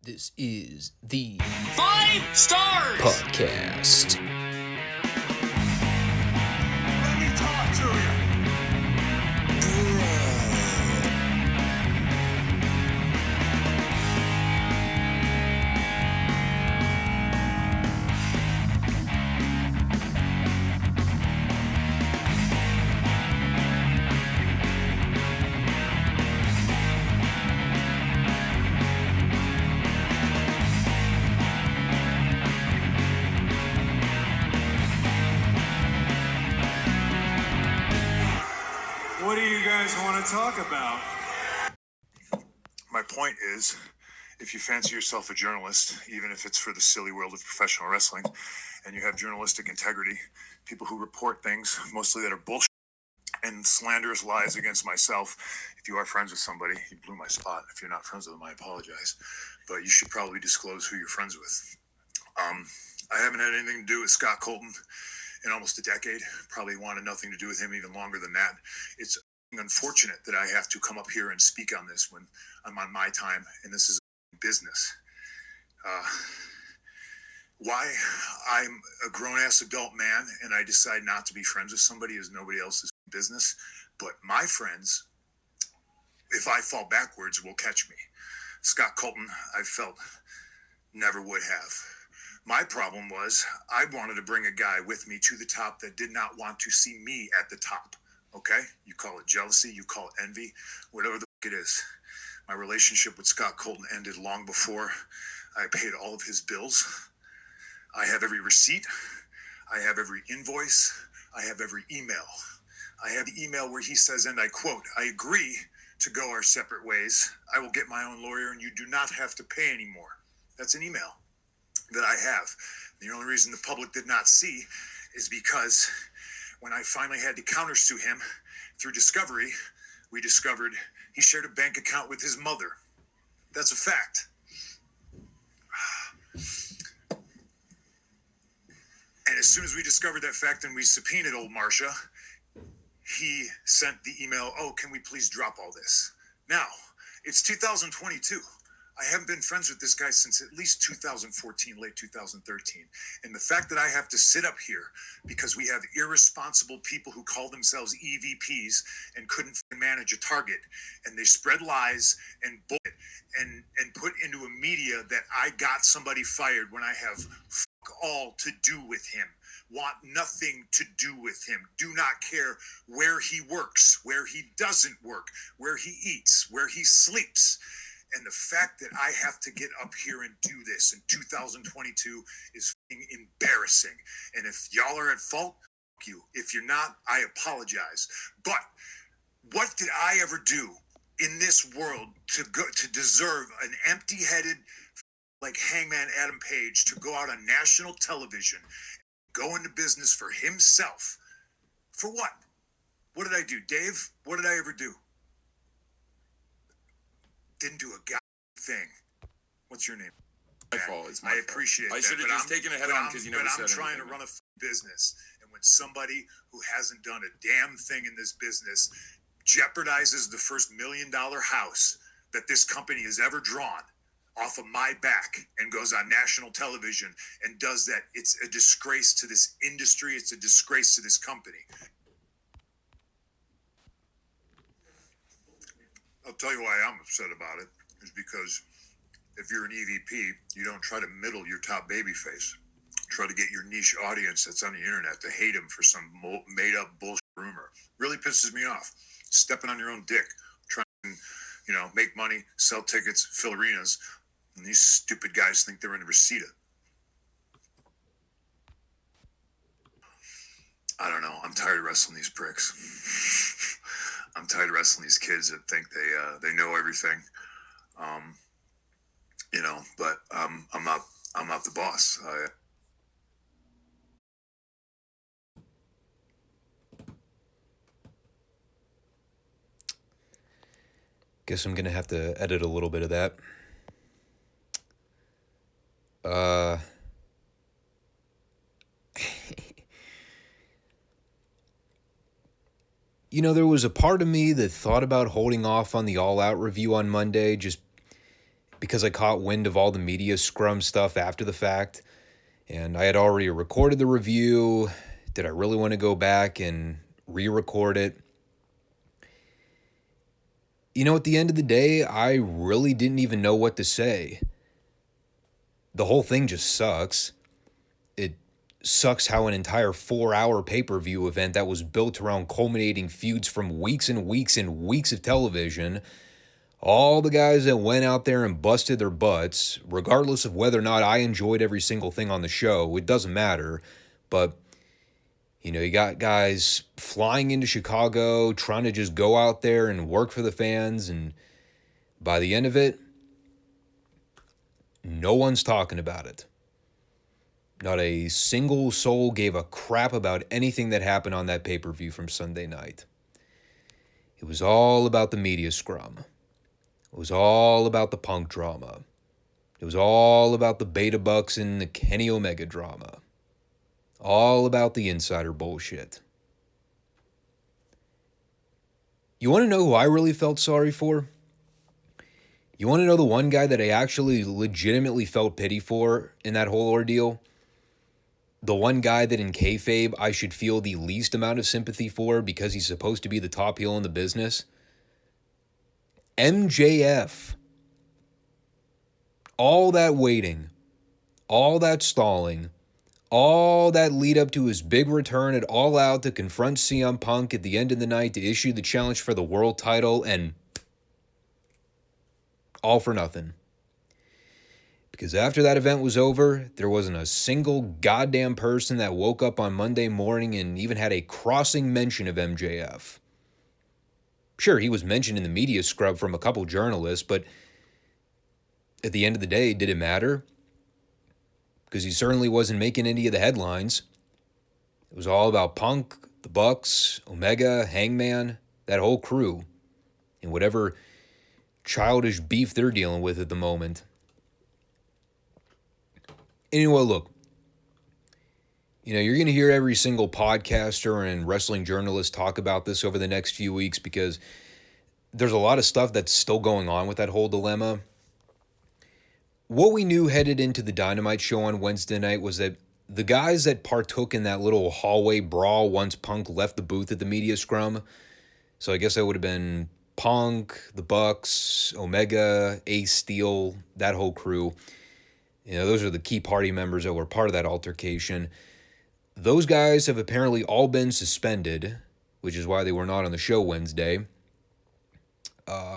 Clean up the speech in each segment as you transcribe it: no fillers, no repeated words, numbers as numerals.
This is the Five Stars Podcast. Let me talk to you. What do you guys want to talk about? My point is, if you fancy yourself a journalist, even if it's for the silly world of professional wrestling, and you have journalistic integrity, people who report things, mostly that are bullshit and slanderous lies against myself, if you are friends with somebody, you blew my spot. If you're not friends with them, I apologize. But you should probably disclose who you're friends with. I haven't had anything to do with Scott Colton in almost a decade. Probably wanted nothing to do with him even longer than that. It's unfortunate that I have to come up here and speak on this when I'm on my time and this is business. Why I'm a grown-ass adult man and I decide not to be friends with somebody is nobody else's business. But my friends, if I fall backwards, will catch me. Scott Colton, I felt, never would have. My problem was I wanted to bring a guy with me to the top that did not want to see me at the top. Okay? You call it jealousy, you call it envy, whatever the fuck it is. My relationship with Scott Colton ended long before I paid all of his bills. I have every receipt. I have every invoice. I have every email. I have the email where he says, and I quote, "I agree to go our separate ways. I will get my own lawyer and you do not have to pay anymore." That's an email that I have. The only reason the public did not see is because when I finally had to countersue him through discovery, we discovered he shared a bank account with his mother. That's a fact. And as soon as we discovered that fact and we subpoenaed old Marcia, he sent the email, "Oh, can we please drop all this?" Now, it's 2022. I haven't been friends with this guy since at least 2014, late 2013. And the fact that I have to sit up here because we have irresponsible people who call themselves EVPs and couldn't manage a target, and they spread lies and bullshit and put into a media that I got somebody fired when I have fuck all to do with him, want nothing to do with him, do not care where he works, where he doesn't work, where he eats, where he sleeps. And the fact that I have to get up here and do this in 2022 is f***ing embarrassing. And if y'all are at fault, fuck you. If you're not, I apologize. But what did I ever do in this world to deserve an empty-headed like Hangman Adam Page to go out on national television, go into business for himself? For what? What did I do, Dave? What did I ever do? Didn't do a goddamn thing. What's your name? My fault. It's my I fault. appreciate that. I should have just taken it head on because you never said anything. But I'm trying to run a business, and when somebody who hasn't done a damn thing in this business jeopardizes the first $1 million house that this company has ever drawn off of my back and goes on national television and does that, it's a disgrace to this industry. It's a disgrace to this company. I'll tell you why I'm upset about it, is because if you're an EVP, you don't try to middle your top babyface. Try to get your niche audience that's on the internet to hate him for some made-up bullshit rumor. Really pisses me off. Stepping on your own dick, trying to, make money, sell tickets, fill arenas, and these stupid guys think they're in Reseda. I don't know. I'm tired of wrestling these pricks. I'm tired of wrestling these kids that think they know everything. But I'm not the boss. Guess I'm gonna have to edit a little bit of that. There was a part of me that thought about holding off on the All Out review on Monday just because I caught wind of all the media scrum stuff after the fact, and I had already recorded the review. Did I really want to go back and re-record it? At the end of the day, I really didn't even know what to say. The whole thing just sucks. It sucks how an entire 4-hour pay-per-view event that was built around culminating feuds from weeks and weeks and weeks of television, all the guys that went out there and busted their butts, regardless of whether or not I enjoyed every single thing on the show, it doesn't matter, but you got guys flying into Chicago, trying to just go out there and work for the fans, and by the end of it, no one's talking about it. Not a single soul gave a crap about anything that happened on that pay-per-view from Sunday night. It was all about the media scrum. It was all about the Punk drama. It was all about the Beta Bucks and the Kenny Omega drama. All about the insider bullshit. You want to know who I really felt sorry for? You want to know the one guy that I actually legitimately felt pity for in that whole ordeal? The one guy that in kayfabe I should feel the least amount of sympathy for because he's supposed to be the top heel in the business? MJF. All that waiting, all that stalling, all that lead up to his big return at All Out to confront CM Punk at the end of the night to issue the challenge for the world title, and all for nothing. Because after that event was over, there wasn't a single goddamn person that woke up on Monday morning and even had a crossing mention of MJF. Sure, he was mentioned in the media scrub from a couple journalists, but at the end of the day, did it matter? Because he certainly wasn't making any of the headlines. It was all about Punk, the Bucks, Omega, Hangman, that whole crew, and whatever childish beef they're dealing with at the moment. Anyway, look, you're going to hear every single podcaster and wrestling journalist talk about this over the next few weeks because there's a lot of stuff that's still going on with that whole dilemma. What we knew headed into the Dynamite show on Wednesday night was that the guys that partook in that little hallway brawl once Punk left the booth at the media scrum, so I guess that would have been Punk, the Bucks, Omega, Ace Steel, that whole crew. Those are the key party members that were part of that altercation. Those guys have apparently all been suspended, which is why they were not on the show Wednesday.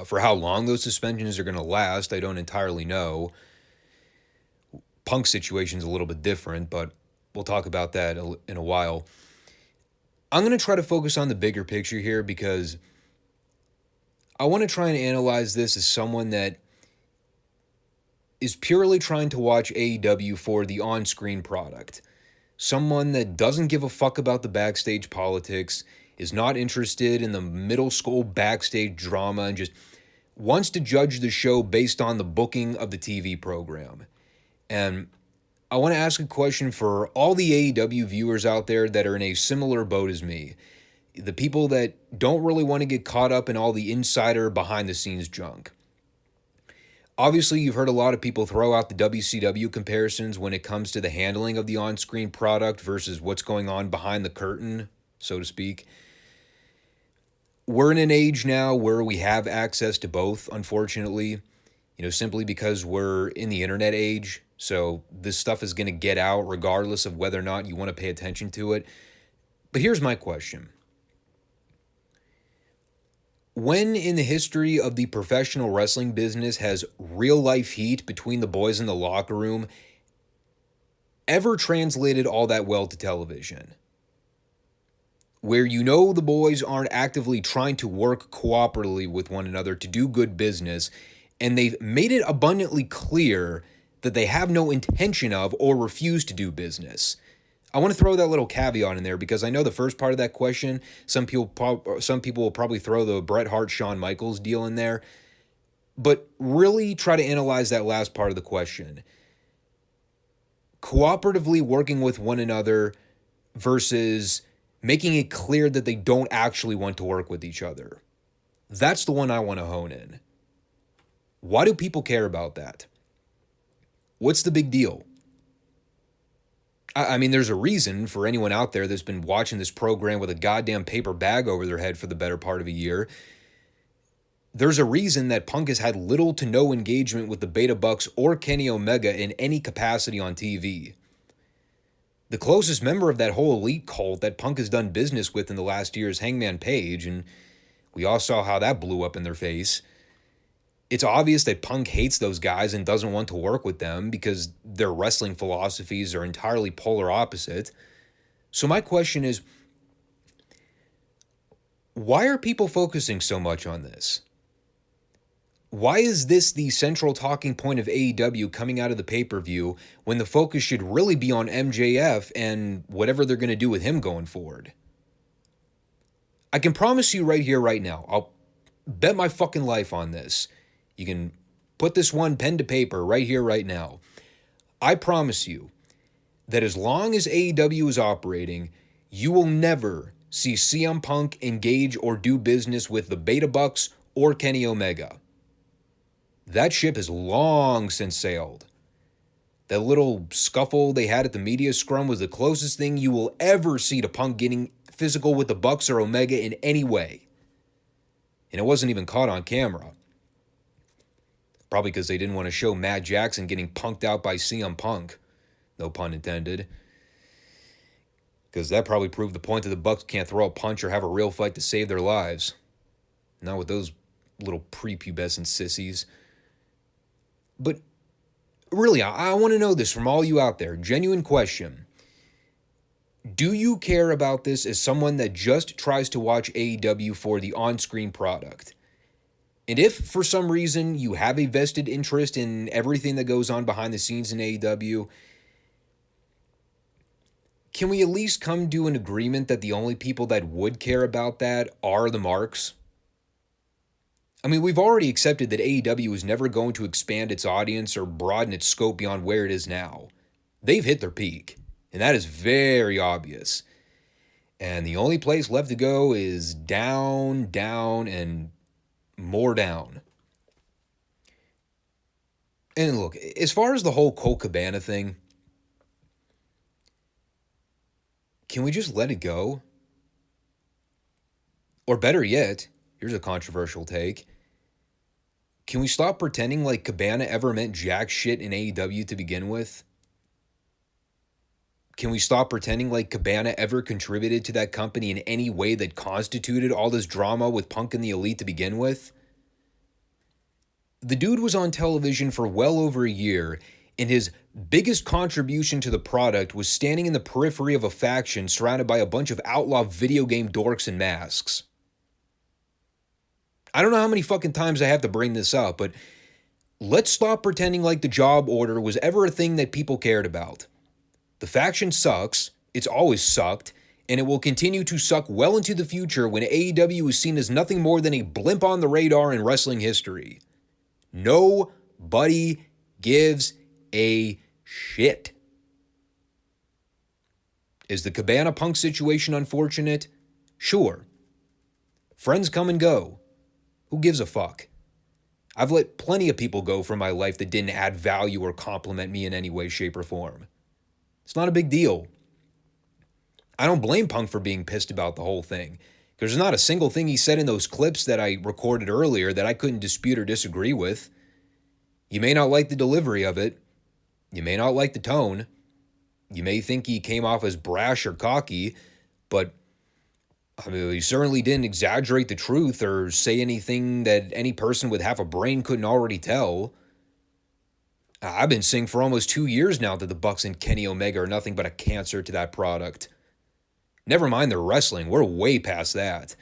For how long those suspensions are going to last, I don't entirely know. Punk's situation's a little bit different, but we'll talk about that in a while. I'm going to try to focus on the bigger picture here because I want to try and analyze this as someone that is purely trying to watch AEW for the on-screen product. Someone that doesn't give a fuck about the backstage politics, is not interested in the middle school backstage drama, and just wants to judge the show based on the booking of the TV program. And I want to ask a question for all the AEW viewers out there that are in a similar boat as me. The people that don't really want to get caught up in all the insider behind-the-scenes junk. Obviously, you've heard a lot of people throw out the WCW comparisons when it comes to the handling of the on-screen product versus what's going on behind the curtain, so to speak. We're in an age now where we have access to both, unfortunately, simply because we're in the internet age. So this stuff is going to get out regardless of whether or not you want to pay attention to it. But here's my question. When in the history of the professional wrestling business has real-life heat between the boys in the locker room ever translated all that well to television? Where the boys aren't actively trying to work cooperatively with one another to do good business, and they've made it abundantly clear that they have no intention of or refuse to do business. I want to throw that little caveat in there because I know the first part of that question, some people will probably throw the Bret Hart, Shawn Michaels deal in there, but really try to analyze that last part of the question. Cooperatively working with one another versus making it clear that they don't actually want to work with each other. That's the one I want to hone in. Why do people care about that? What's the big deal? I mean, there's a reason for anyone out there that's been watching this program with a goddamn paper bag over their head for the better part of a year. There's a reason that Punk has had little to no engagement with the Beta Bucks or Kenny Omega in any capacity on TV. The closest member of that whole elite cult that Punk has done business with in the last year is Hangman Page, and we all saw how that blew up in their face. It's obvious that Punk hates those guys and doesn't want to work with them because their wrestling philosophies are entirely polar opposite. So my question is, why are people focusing so much on this? Why is this the central talking point of AEW coming out of the pay-per-view when the focus should really be on MJF and whatever they're going to do with him going forward? I can promise you right here, right now, I'll bet my fucking life on this. You can put this one pen to paper right here, right now. I promise you that as long as AEW is operating, you will never see CM Punk engage or do business with the Beta Bucks or Kenny Omega. That ship has long since sailed. That little scuffle they had at the media scrum was the closest thing you will ever see to Punk getting physical with the Bucks or Omega in any way. And it wasn't even caught on camera. Probably because they didn't want to show Matt Jackson getting punked out by CM Punk. No pun intended. Because that probably proved the point that the Bucks can't throw a punch or have a real fight to save their lives. Not with those little prepubescent sissies. But really, I want to know this from all you out there. Genuine question. Do you care about this as someone that just tries to watch AEW for the on-screen product? And if, for some reason, you have a vested interest in everything that goes on behind the scenes in AEW, can we at least come to an agreement that the only people that would care about that are the marks? I mean, we've already accepted that AEW is never going to expand its audience or broaden its scope beyond where it is now. They've hit their peak, and that is very obvious. And the only place left to go is down, down, and more down. And look, as far as the whole Colt Cabana thing, can we just let it go? Or better yet, here's a controversial take. Can we stop pretending like Cabana ever meant jack shit in AEW to begin with? Can we stop pretending like Cabana ever contributed to that company in any way that constituted all this drama with Punk and the Elite to begin with? The dude was on television for well over a year, and his biggest contribution to the product was standing in the periphery of a faction surrounded by a bunch of outlaw video game dorks in masks. I don't know how many fucking times I have to bring this up, but let's stop pretending like the job order was ever a thing that people cared about. The faction sucks, it's always sucked, and it will continue to suck well into the future when AEW is seen as nothing more than a blimp on the radar in wrestling history. Nobody gives a shit. Is the Cabana Punk situation unfortunate? Sure. Friends come and go. Who gives a fuck? I've let plenty of people go from my life that didn't add value or compliment me in any way, shape, or form. It's not a big deal. I don't blame Punk for being pissed about the whole thing. There's not a single thing he said in those clips that I recorded earlier that I couldn't dispute or disagree with. You may not like the delivery of it. You may not like the tone. You may think he came off as brash or cocky, but I mean, he certainly didn't exaggerate the truth or say anything that any person with half a brain couldn't already tell. I've been saying for almost 2 years now that the Bucks and Kenny Omega are nothing but a cancer to that product. Never mind their wrestling, we're way past that.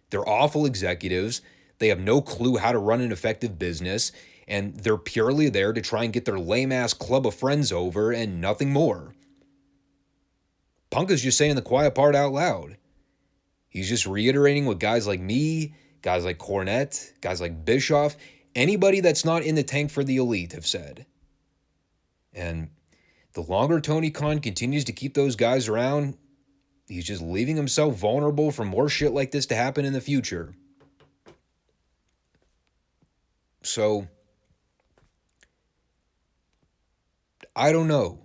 They're awful executives, they have no clue how to run an effective business, and they're purely there to try and get their lame-ass club of friends over and nothing more. Punk is just saying the quiet part out loud. He's just reiterating what guys like me, guys like Cornette, guys like Bischoff, anybody that's not in the tank for the Elite have said. And the longer Tony Khan continues to keep those guys around, he's just leaving himself vulnerable for more shit like this to happen in the future. So, I don't know.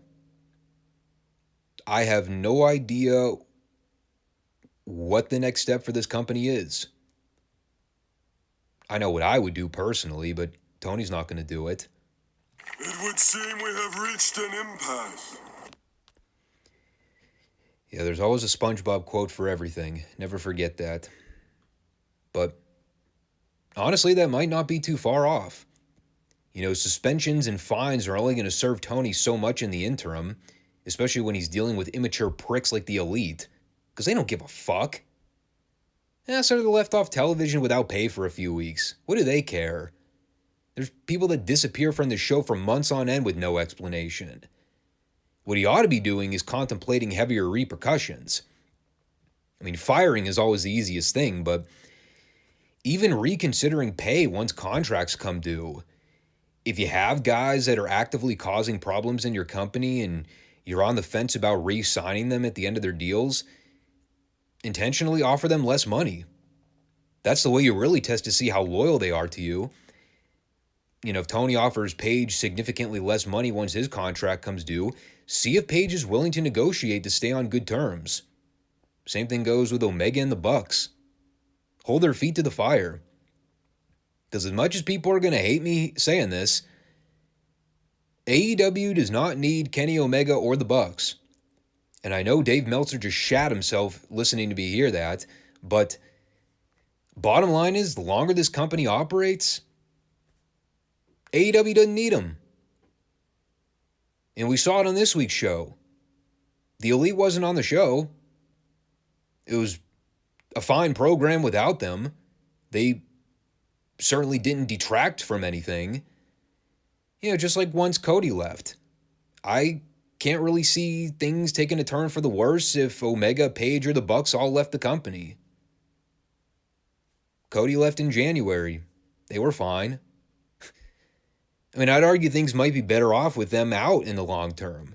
I have no idea what the next step for this company is. I know what I would do personally, but Tony's not going to do it. It would seem we have reached an impasse. Yeah, there's always a SpongeBob quote for everything. Never forget that. But honestly, that might not be too far off. You know, suspensions and fines are only going to serve Tony so much in the interim, especially when he's dealing with immature pricks like the Elite, because they don't give a fuck. Yeah, so they're left off television without pay for a few weeks. What do they care? There's people that disappear from the show for months on end with no explanation. What he ought to be doing is contemplating heavier repercussions. I mean, firing is always the easiest thing, but even reconsidering pay once contracts come due. If you have guys that are actively causing problems in your company and you're on the fence about re-signing them at the end of their deals, intentionally offer them less money. That's the way you really test to see how loyal they are to you. You know, if Tony offers Paige significantly less money once his contract comes due, see if Paige is willing to negotiate to stay on good terms. Same thing goes with Omega and the Bucks. Hold their feet to the fire. Because as much as people are going to hate me saying this, AEW does not need Kenny Omega or the Bucks. And I know Dave Meltzer just shat himself listening to me hear that, but bottom line is, the longer this company operates, AEW doesn't need them. And we saw it on this week's show. The Elite wasn't on the show. It was a fine program without them. They certainly didn't detract from anything. You know, just like once Cody left. I can't really see things taking a turn for the worse if Omega, Paige, or the Bucks all left the company. Cody left in January. They were fine. I mean, I'd argue things might be better off with them out in the long term.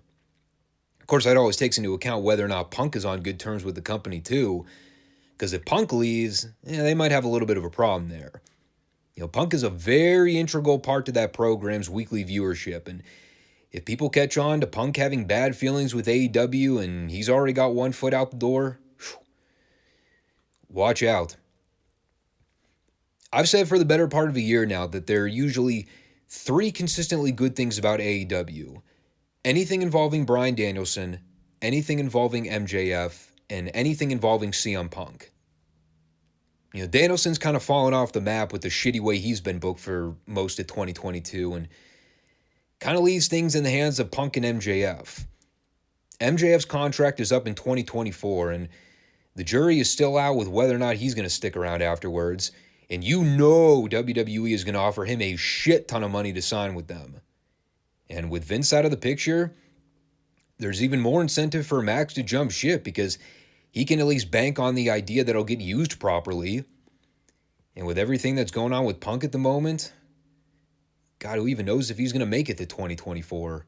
Of course, that always takes into account whether or not Punk is on good terms with the company too. Because if Punk leaves, they might have a little bit of a problem there. You know, Punk is a very integral part to that program's weekly viewership. And if people catch on to Punk having bad feelings with AEW and he's already got one foot out the door, watch out. I've said for the better part of a year now that there are usually 3 consistently good things about AEW. Anything involving Bryan Danielson, anything involving MJF, and anything involving CM Punk. You know, Danielson's kind of fallen off the map with the shitty way he's been booked for most of 2022 and kind of leaves things in the hands of Punk and MJF. MJF's contract is up in 2024 and the jury is still out with whether or not he's going to stick around afterwards. And you know WWE is going to offer him a shit ton of money to sign with them. And with Vince out of the picture, there's even more incentive for Max to jump ship because he can at least bank on the idea that it'll get used properly. And with everything that's going on with Punk at the moment, God, who even knows if he's going to make it to 2024?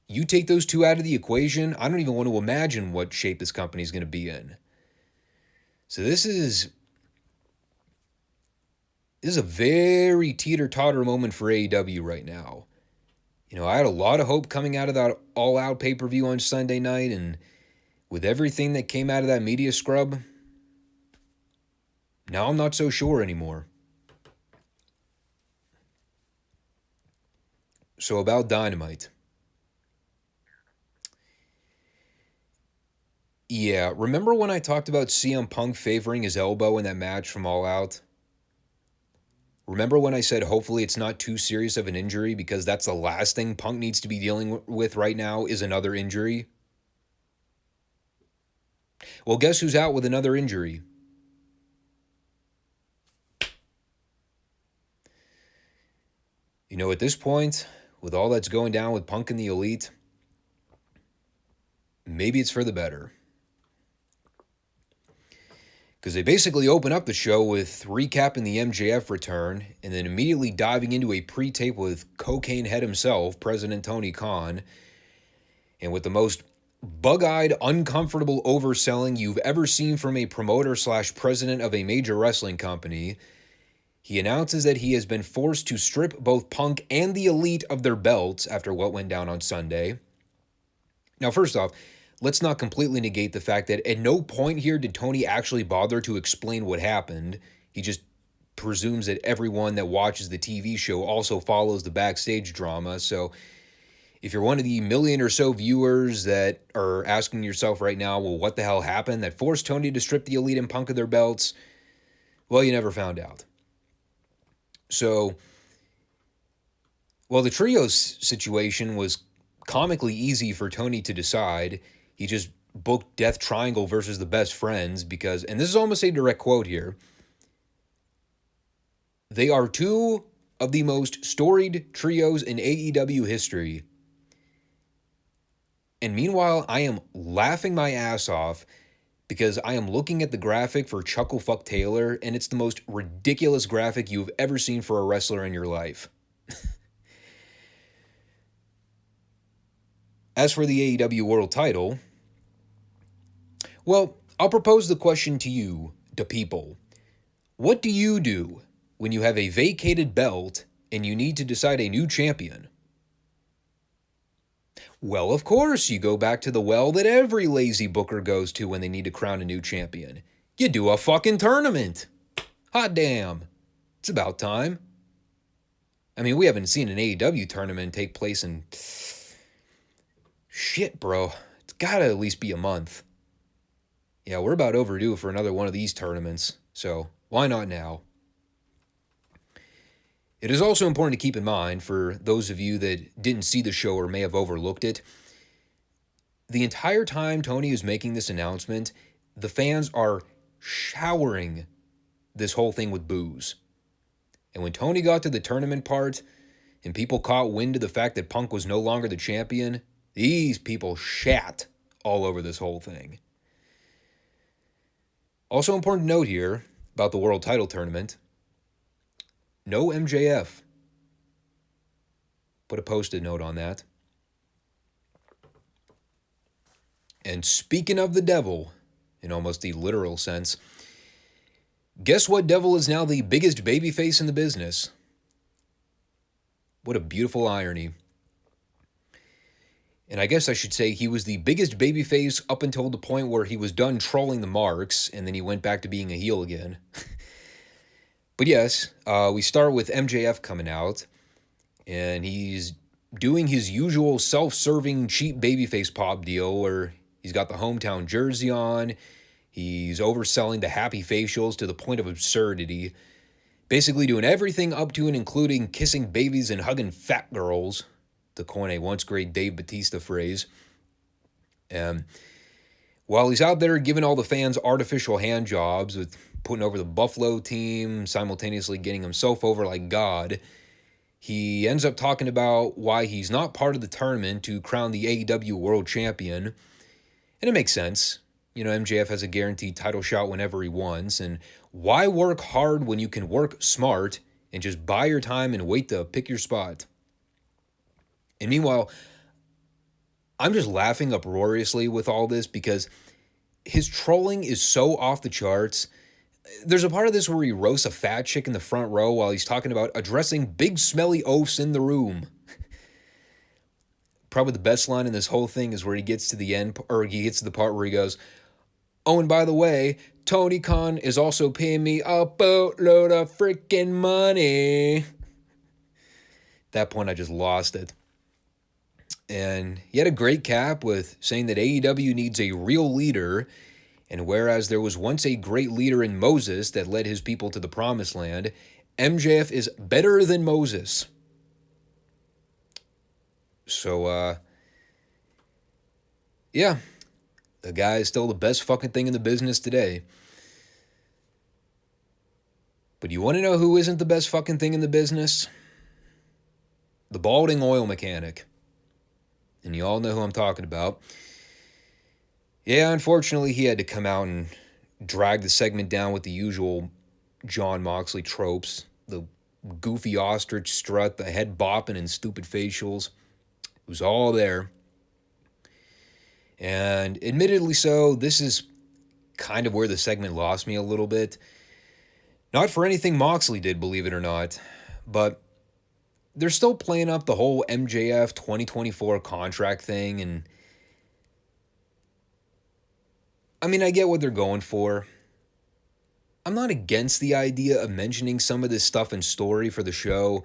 You take those two out of the equation, I don't even want to imagine what shape this company is going to be in. So this is a very teeter-totter moment for AEW right now. You know, I had a lot of hope coming out of that All Out pay-per-view on Sunday night, and with everything that came out of that media scrub, now I'm not so sure anymore. So about Dynamite. Yeah, remember when I talked about CM Punk favoring his elbow in that match from All Out? Remember when I said hopefully it's not too serious of an injury because that's the last thing Punk needs to be dealing with right now is another injury? Well, guess who's out with another injury? You know, at this point, with all that's going down with Punk and the Elite, maybe it's for the better. Because they basically open up the show with recapping the MJF return and then immediately diving into a pre-tape with Cocaine Head himself, President Tony Khan, and with the most bug-eyed, uncomfortable overselling you've ever seen from a promoter/president of a major wrestling company, He announces that he has been forced to strip both Punk and the Elite of their belts after what went down on Sunday. Now, first off, let's not completely negate the fact that at no point here did Tony actually bother to explain what happened. He just presumes that everyone that watches the TV show also follows the backstage drama. So if you're one of the million or so viewers that are asking yourself right now, well, what the hell happened that forced Tony to strip the Elite and Punk of their belts? Well, you never found out. So, well, the trios situation was comically easy for Tony to decide. He just booked Death Triangle versus the Best Friends because, and this is almost a direct quote here, they are two of the most storied trios in AEW history. And meanwhile, I am laughing my ass off because I am looking at the graphic for Chucklefuck Taylor, and it's the most ridiculous graphic you've ever seen for a wrestler in your life. As for the AEW World Title, well, I'll propose the question to you, the people. What do you do when you have a vacated belt and you need to decide a new champion? Well, of course, you go back to the well that every lazy booker goes to when they need to crown a new champion. You do a fucking tournament. Hot damn. It's about time. I mean, we haven't seen an AEW tournament take place in... Shit, bro. It's gotta at least be a month. Yeah, we're about overdue for another one of these tournaments, so why not now? It is also important to keep in mind, for those of you that didn't see the show or may have overlooked it, the entire time Tony is making this announcement, the fans are showering this whole thing with boos. And when Tony got to the tournament part and people caught wind of the fact that Punk was no longer the champion, these people shat all over this whole thing. Also important to note here about the World Title Tournament, no MJF. Put a post-it note on that. And speaking of the devil, in almost the literal sense, guess what devil is now the biggest babyface in the business? What a beautiful irony. And I guess I should say he was the biggest babyface up until the point where he was done trolling the marks, and then he went back to being a heel again. But yes, we start with MJF coming out, and he's doing his usual self-serving cheap babyface pop deal where he's got the hometown jersey on, he's overselling the happy facials to the point of absurdity, basically doing everything up to and including kissing babies and hugging fat girls, to coin a once great Dave Bautista phrase. While he's out there giving all the fans artificial hand jobs with putting over the Buffalo team, simultaneously getting himself over like God, he ends up talking about why he's not part of the tournament to crown the AEW World Champion. And it makes sense. You know, MJF has a guaranteed title shot whenever he wants, and why work hard when you can work smart and just buy your time and wait to pick your spot? And meanwhile, I'm just laughing uproariously with all this because his trolling is so off the charts. There's a part of this where he roasts a fat chick in the front row while he's talking about addressing big smelly oafs in the room. Probably the best line in this whole thing is where he gets to the end, or he gets to the part where he goes, "Oh, and by the way, Tony Khan is also paying me a boatload of freaking money." At that point, I just lost it. And he had a great cap with saying that AEW needs a real leader, and whereas there was once a great leader in Moses that led his people to the promised land, MJF is better than Moses. So, yeah, the guy is still the best fucking thing in the business today. But you want to know who isn't the best fucking thing in the business? The balding oil mechanic. And you all know who I'm talking about. Yeah, unfortunately, he had to come out and drag the segment down with the usual Jon Moxley tropes. The goofy ostrich strut, the head bopping, and stupid facials. It was all there. And admittedly so, this is kind of where the segment lost me a little bit. Not for anything Moxley did, believe it or not, but they're still playing up the whole MJF 2024 contract thing, and I mean, I get what they're going for. I'm not against the idea of mentioning some of this stuff in story for the show,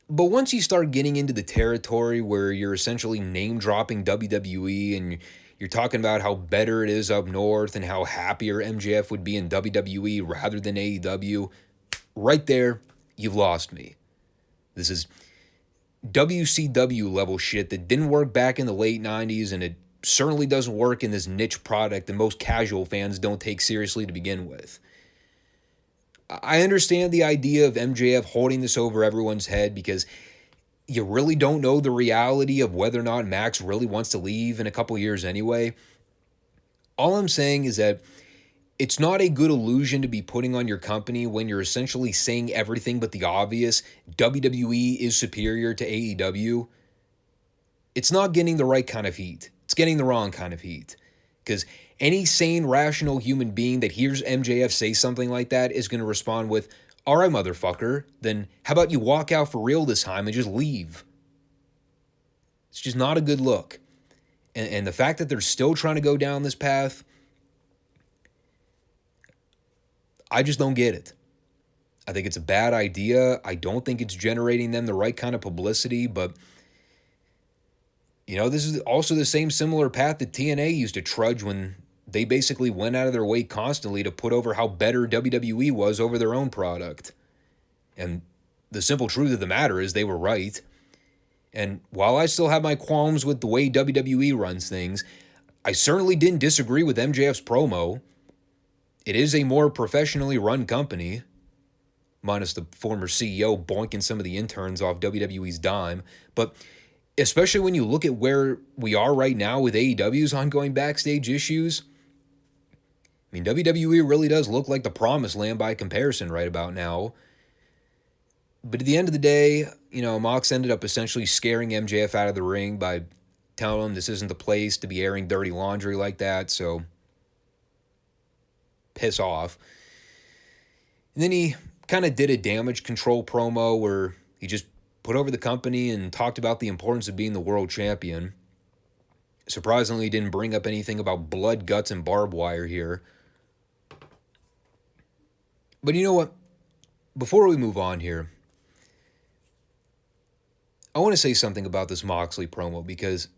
but once you start getting into the territory where you're essentially name-dropping WWE and you're talking about how better it is up north and how happier MJF would be in WWE rather than AEW, right there, you've lost me. This is WCW level shit that didn't work back in the late 90s, and it certainly doesn't work in this niche product that most casual fans don't take seriously to begin with. I understand the idea of MJF holding this over everyone's head because you really don't know the reality of whether or not Max really wants to leave in a couple years anyway. All I'm saying is that it's not a good illusion to be putting on your company when you're essentially saying everything but the obvious. WWE is superior to AEW. It's not getting the right kind of heat. It's getting the wrong kind of heat. Because any sane, rational human being that hears MJF say something like that is going to respond with, all right, motherfucker, then how about you walk out for real this time and just leave? It's just not a good look. And the fact that they're still trying to go down this path, I just don't get it. I think it's a bad idea. I don't think it's generating them the right kind of publicity, but you know, this is also the same similar path that TNA used to trudge when they basically went out of their way constantly to put over how better WWE was over their own product. And the simple truth of the matter is they were right. And while I still have my qualms with the way WWE runs things, I certainly didn't disagree with MJF's promo. It is a more professionally run company, minus the former CEO boinking some of the interns off WWE's dime. But especially when you look at where we are right now with AEW's ongoing backstage issues, I mean, WWE really does look like the promised land by comparison right about now. But at the end of the day, you know, Mox ended up essentially scaring MJF out of the ring by telling him this isn't the place to be airing dirty laundry like that, so piss off. And then he kind of did a damage control promo where he just put over the company and talked about the importance of being the world champion. Surprisingly, he didn't bring up anything about blood, guts, and barbed wire here. But you know what? Before we move on here, I want to say something about this Moxley promo because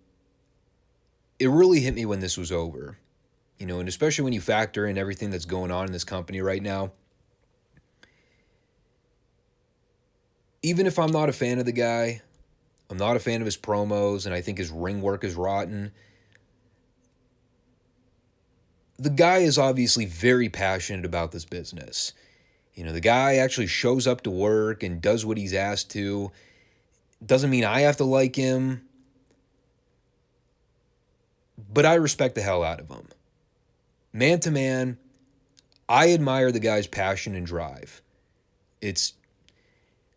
it really hit me when this was over. You know, and especially when you factor in everything that's going on in this company right now. Even if I'm not a fan of the guy, I'm not a fan of his promos, and I think his ring work is rotten, the guy is obviously very passionate about this business. You know, the guy actually shows up to work and does what he's asked to. Doesn't mean I have to like him, but I respect the hell out of him. Man to man, I admire the guy's passion and drive. It's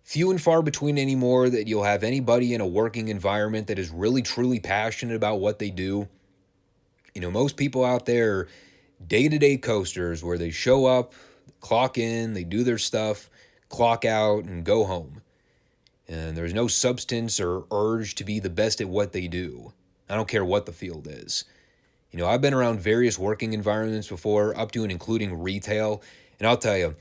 few and far between anymore that you'll have anybody in a working environment that is really truly passionate about what they do. You know, most people out there are day-to-day coasters where they show up, clock in, they do their stuff, clock out, and go home. And there's no substance or urge to be the best at what they do. I don't care what the field is. You know, I've been around various working environments before, up to and including retail, and I'll tell you,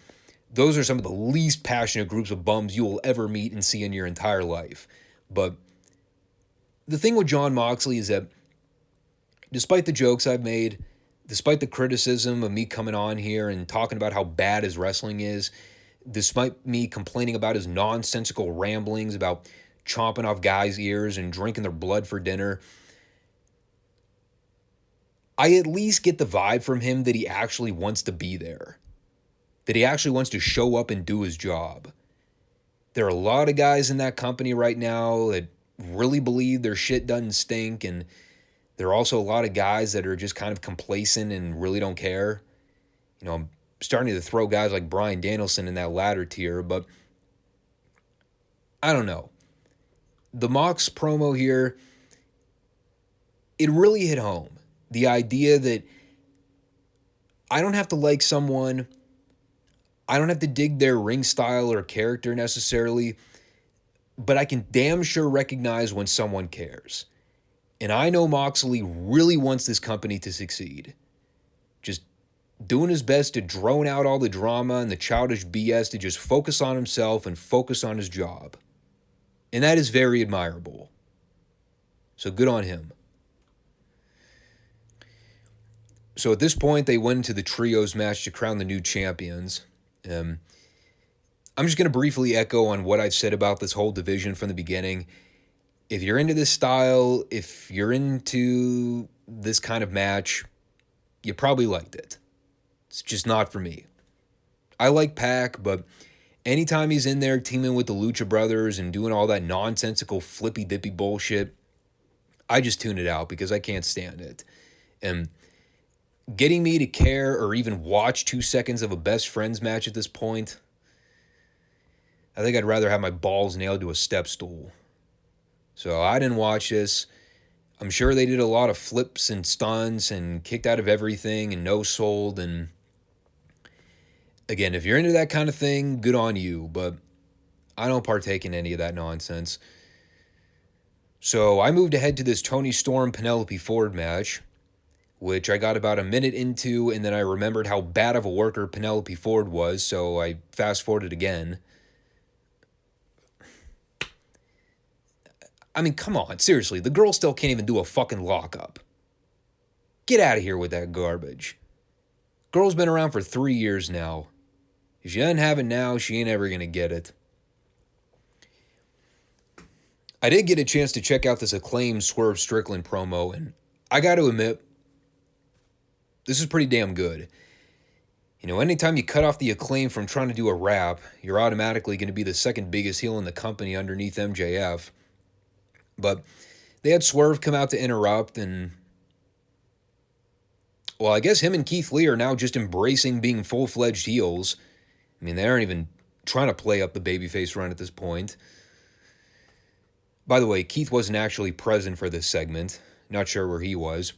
those are some of the least passionate groups of bums you will ever meet and see in your entire life. But the thing with Jon Moxley is that despite the jokes I've made, despite the criticism of me coming on here and talking about how bad his wrestling is, despite me complaining about his nonsensical ramblings about chomping off guys' ears and drinking their blood for dinner, I at least get the vibe from him that he actually wants to be there. That he actually wants to show up and do his job. There are a lot of guys in that company right now that really believe their shit doesn't stink, and there are also a lot of guys that are just kind of complacent and really don't care. You know, I'm starting to throw guys like Bryan Danielson in that latter tier, but I don't know. The Mox promo here, it really hit home. The idea that I don't have to like someone, I don't have to dig their ring style or character necessarily, but I can damn sure recognize when someone cares. And I know Moxley really wants this company to succeed. Just doing his best to drone out all the drama and the childish BS to just focus on himself and focus on his job. And that is very admirable. So good on him. So at this point, they went into the trios match to crown the new champions. I'm just going to briefly echo on what I've said about this whole division from the beginning. If you're into this style, if you're into this kind of match, you probably liked it. It's just not for me. I like Pac, but anytime he's in there teaming with the Lucha Brothers and doing all that nonsensical flippy-dippy bullshit, I just tune it out because I can't stand it. And getting me to care or even watch 2 seconds of a best friends match at this point, I think I'd rather have my balls nailed to a step stool. So I didn't watch this. I'm sure they did a lot of flips and stunts and kicked out of everything and no-sold. And again, if you're into that kind of thing, good on you. But I don't partake in any of that nonsense. So I moved ahead to this Toni Storm Penelope Ford match, which I got about a minute into, and then I remembered how bad of a worker Penelope Ford was, so I fast-forwarded again. I mean, come on, seriously, the girl still can't even do a fucking lockup. Get out of here with that garbage. Girl's been around for 3 years now. If she doesn't have it now, she ain't ever gonna get it. I did get a chance to check out this Acclaimed Swerve Strickland promo, and I gotta admit, this is pretty damn good. You know, anytime you cut off the Acclaim from trying to do a rap, you're automatically going to be the second biggest heel in the company underneath MJF. But they had Swerve come out to interrupt, and well, I guess him and Keith Lee are now just embracing being full-fledged heels. I mean, they aren't even trying to play up the babyface run at this point. By the way, Keith wasn't actually present for this segment. Not sure where he was.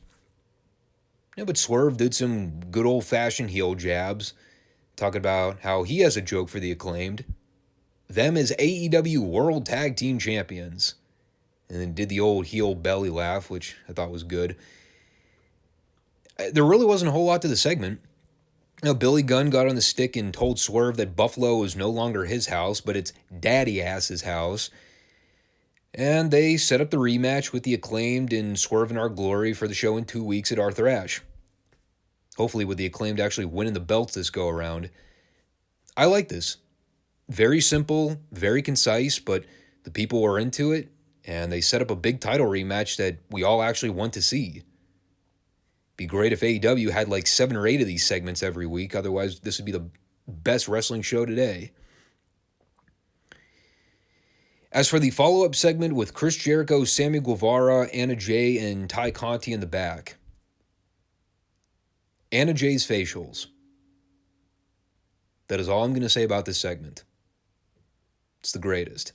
Yeah, but Swerve did some good old-fashioned heel jabs, talking about how he has a joke for the Acclaimed. Them as AEW World Tag Team Champions. And then did the old heel belly laugh, which I thought was good. There really wasn't a whole lot to the segment. You know, Billy Gunn got on the stick and told Swerve that Buffalo is no longer his house, but it's Daddy Ass's house. And they set up the rematch with the Acclaimed and Swerve in Our Glory for the show in 2 weeks at Arthur Ashe. Hopefully with the Acclaimed actually winning the belts this go around. I like this. Very simple, very concise, but the people were into it, and they set up a big title rematch that we all actually want to see. Be great if AEW had like 7 or 8 of these segments every week, otherwise this would be the best wrestling show today. As for the follow-up segment with Chris Jericho, Sammy Guevara, Anna Jay, and Ty Conti in the back. Anna Jay's facials. That is all I'm going to say about this segment. It's the greatest.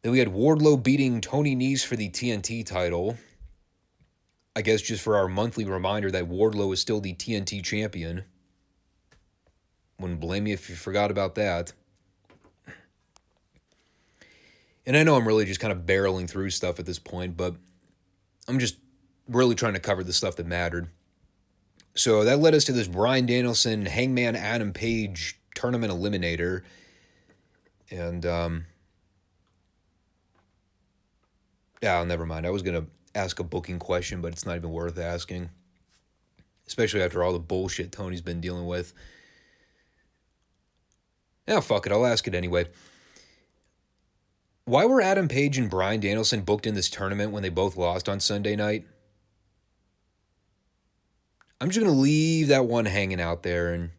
Then we had Wardlow beating Tony Nese for the TNT title. I guess just for our monthly reminder that Wardlow is still the TNT champion. Wouldn't blame you if you forgot about that. And I know I'm really just kind of barreling through stuff at this point, but I'm just really trying to cover the stuff that mattered. So that led us to this Bryan Danielson, Hangman Adam Page tournament eliminator. And, never mind. I was going to ask a booking question, but it's not even worth asking. Especially after all the bullshit Tony's been dealing with. Yeah, fuck it. I'll ask it anyway. Why were Adam Page and Bryan Danielson booked in this tournament when they both lost on Sunday night? I'm just going to leave that one hanging out there, and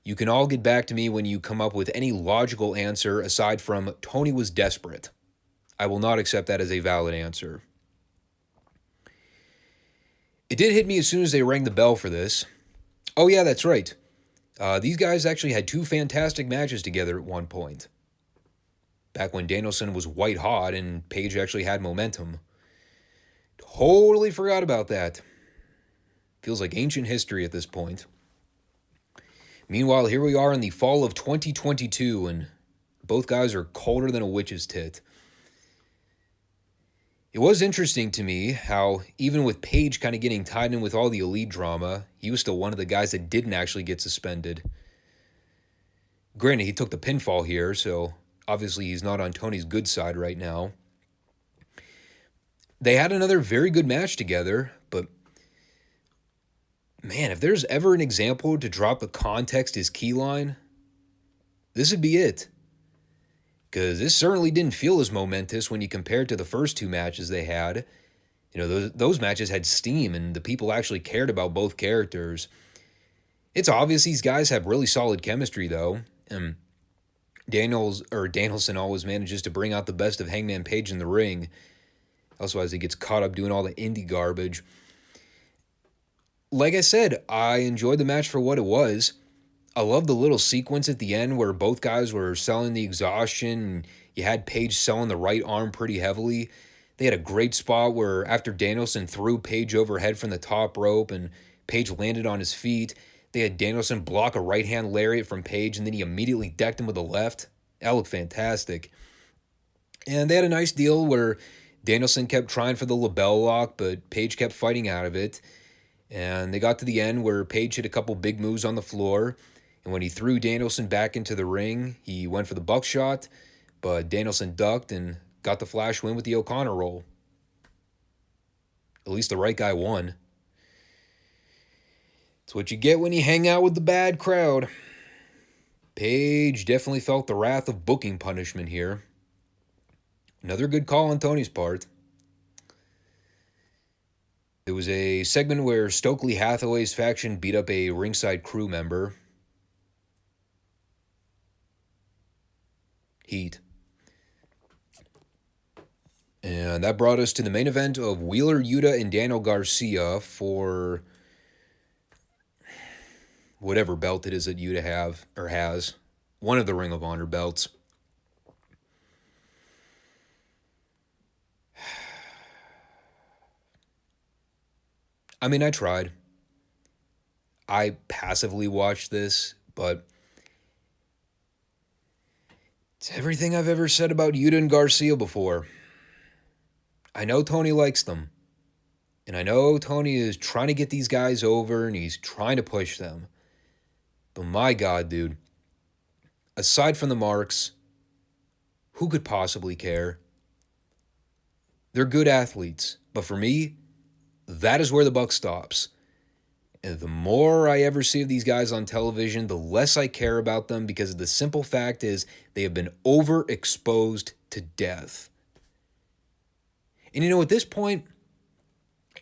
you can all get back to me when you come up with any logical answer aside from Tony was desperate. I will not accept that as a valid answer. It did hit me as soon as they rang the bell for this. Oh yeah, that's right. These guys actually had 2 fantastic matches together at one point. Back when Danielson was white hot and Page actually had momentum. Totally forgot about that. Feels like ancient history at this point. Meanwhile, here we are in the fall of 2022, and both guys are colder than a witch's tit. It was interesting to me how, even with Page kind of getting tied in with all the Elite drama, he was still one of the guys that didn't actually get suspended. Granted, he took the pinfall here, so obviously he's not on Tony's good side right now. They had another very good match together, but man, if there's ever an example to drop the context is key line, this would be it. Because this certainly didn't feel as momentous when you compare it to the first two matches they had. You know, those matches had steam and the people actually cared about both characters. It's obvious these guys have really solid chemistry, though. And Danielson always manages to bring out the best of Hangman Page in the ring. Otherwise, he gets caught up doing all the indie garbage. Like I said, I enjoyed the match for what it was. I love the little sequence at the end where both guys were selling the exhaustion and you had Page selling the right arm pretty heavily. They had a great spot where after Danielson threw Page overhead from the top rope and Page landed on his feet, they had Danielson block a right-hand lariat from Page and then he immediately decked him with a left. That looked fantastic. And they had a nice deal where Danielson kept trying for the label lock, but Page kept fighting out of it. And they got to the end where Page hit a couple big moves on the floor. And when he threw Danielson back into the ring, he went for the buckshot, but Danielson ducked and got the flash win with the O'Connor roll. At least the right guy won. It's what you get when you hang out with the bad crowd. Page definitely felt the wrath of booking punishment here. Another good call on Tony's part. There was a segment where Stokely Hathaway's faction beat up a ringside crew member. Heat. And that brought us to the main event of Wheeler Yuta and Daniel Garcia for whatever belt it is that Yuta has. One of the Ring of Honor belts. I mean, I tried. I passively watched this, but it's everything I've ever said about Yuta and Garcia before. I know Tony likes them. And I know Tony is trying to get these guys over and he's trying to push them. But my God, dude. Aside from the marks, who could possibly care? They're good athletes. But for me, that is where the buck stops. And the more I ever see of these guys on television, the less I care about them because the simple fact is they have been overexposed to death. And you know, at this point,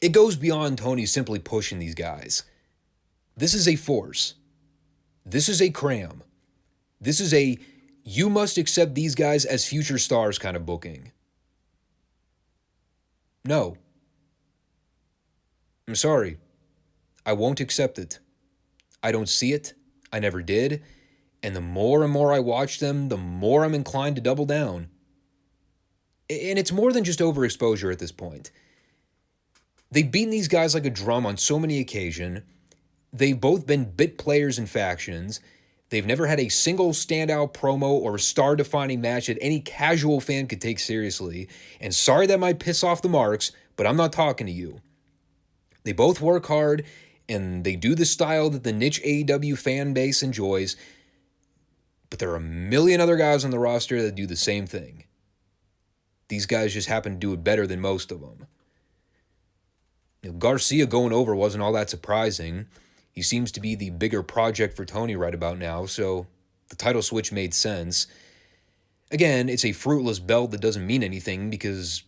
it goes beyond Tony simply pushing these guys. This is a force. This is a cram. This is a you must accept these guys as future stars kind of booking. No. I'm sorry. I won't accept it. I don't see it. I never did. And the more and more I watch them, the more I'm inclined to double down. And it's more than just overexposure at this point. They've beaten these guys like a drum on so many occasions. They've both been bit players in factions. They've never had a single standout promo or star-defining match that any casual fan could take seriously. And sorry that might piss off the marks, but I'm not talking to you. They both work hard, and they do the style that the niche AEW fan base enjoys. But there are a million other guys on the roster that do the same thing. These guys just happen to do it better than most of them. You know, Garcia going over wasn't all that surprising. He seems to be the bigger project for Tony right about now, so the title switch made sense. Again, it's a fruitless belt that doesn't mean anything because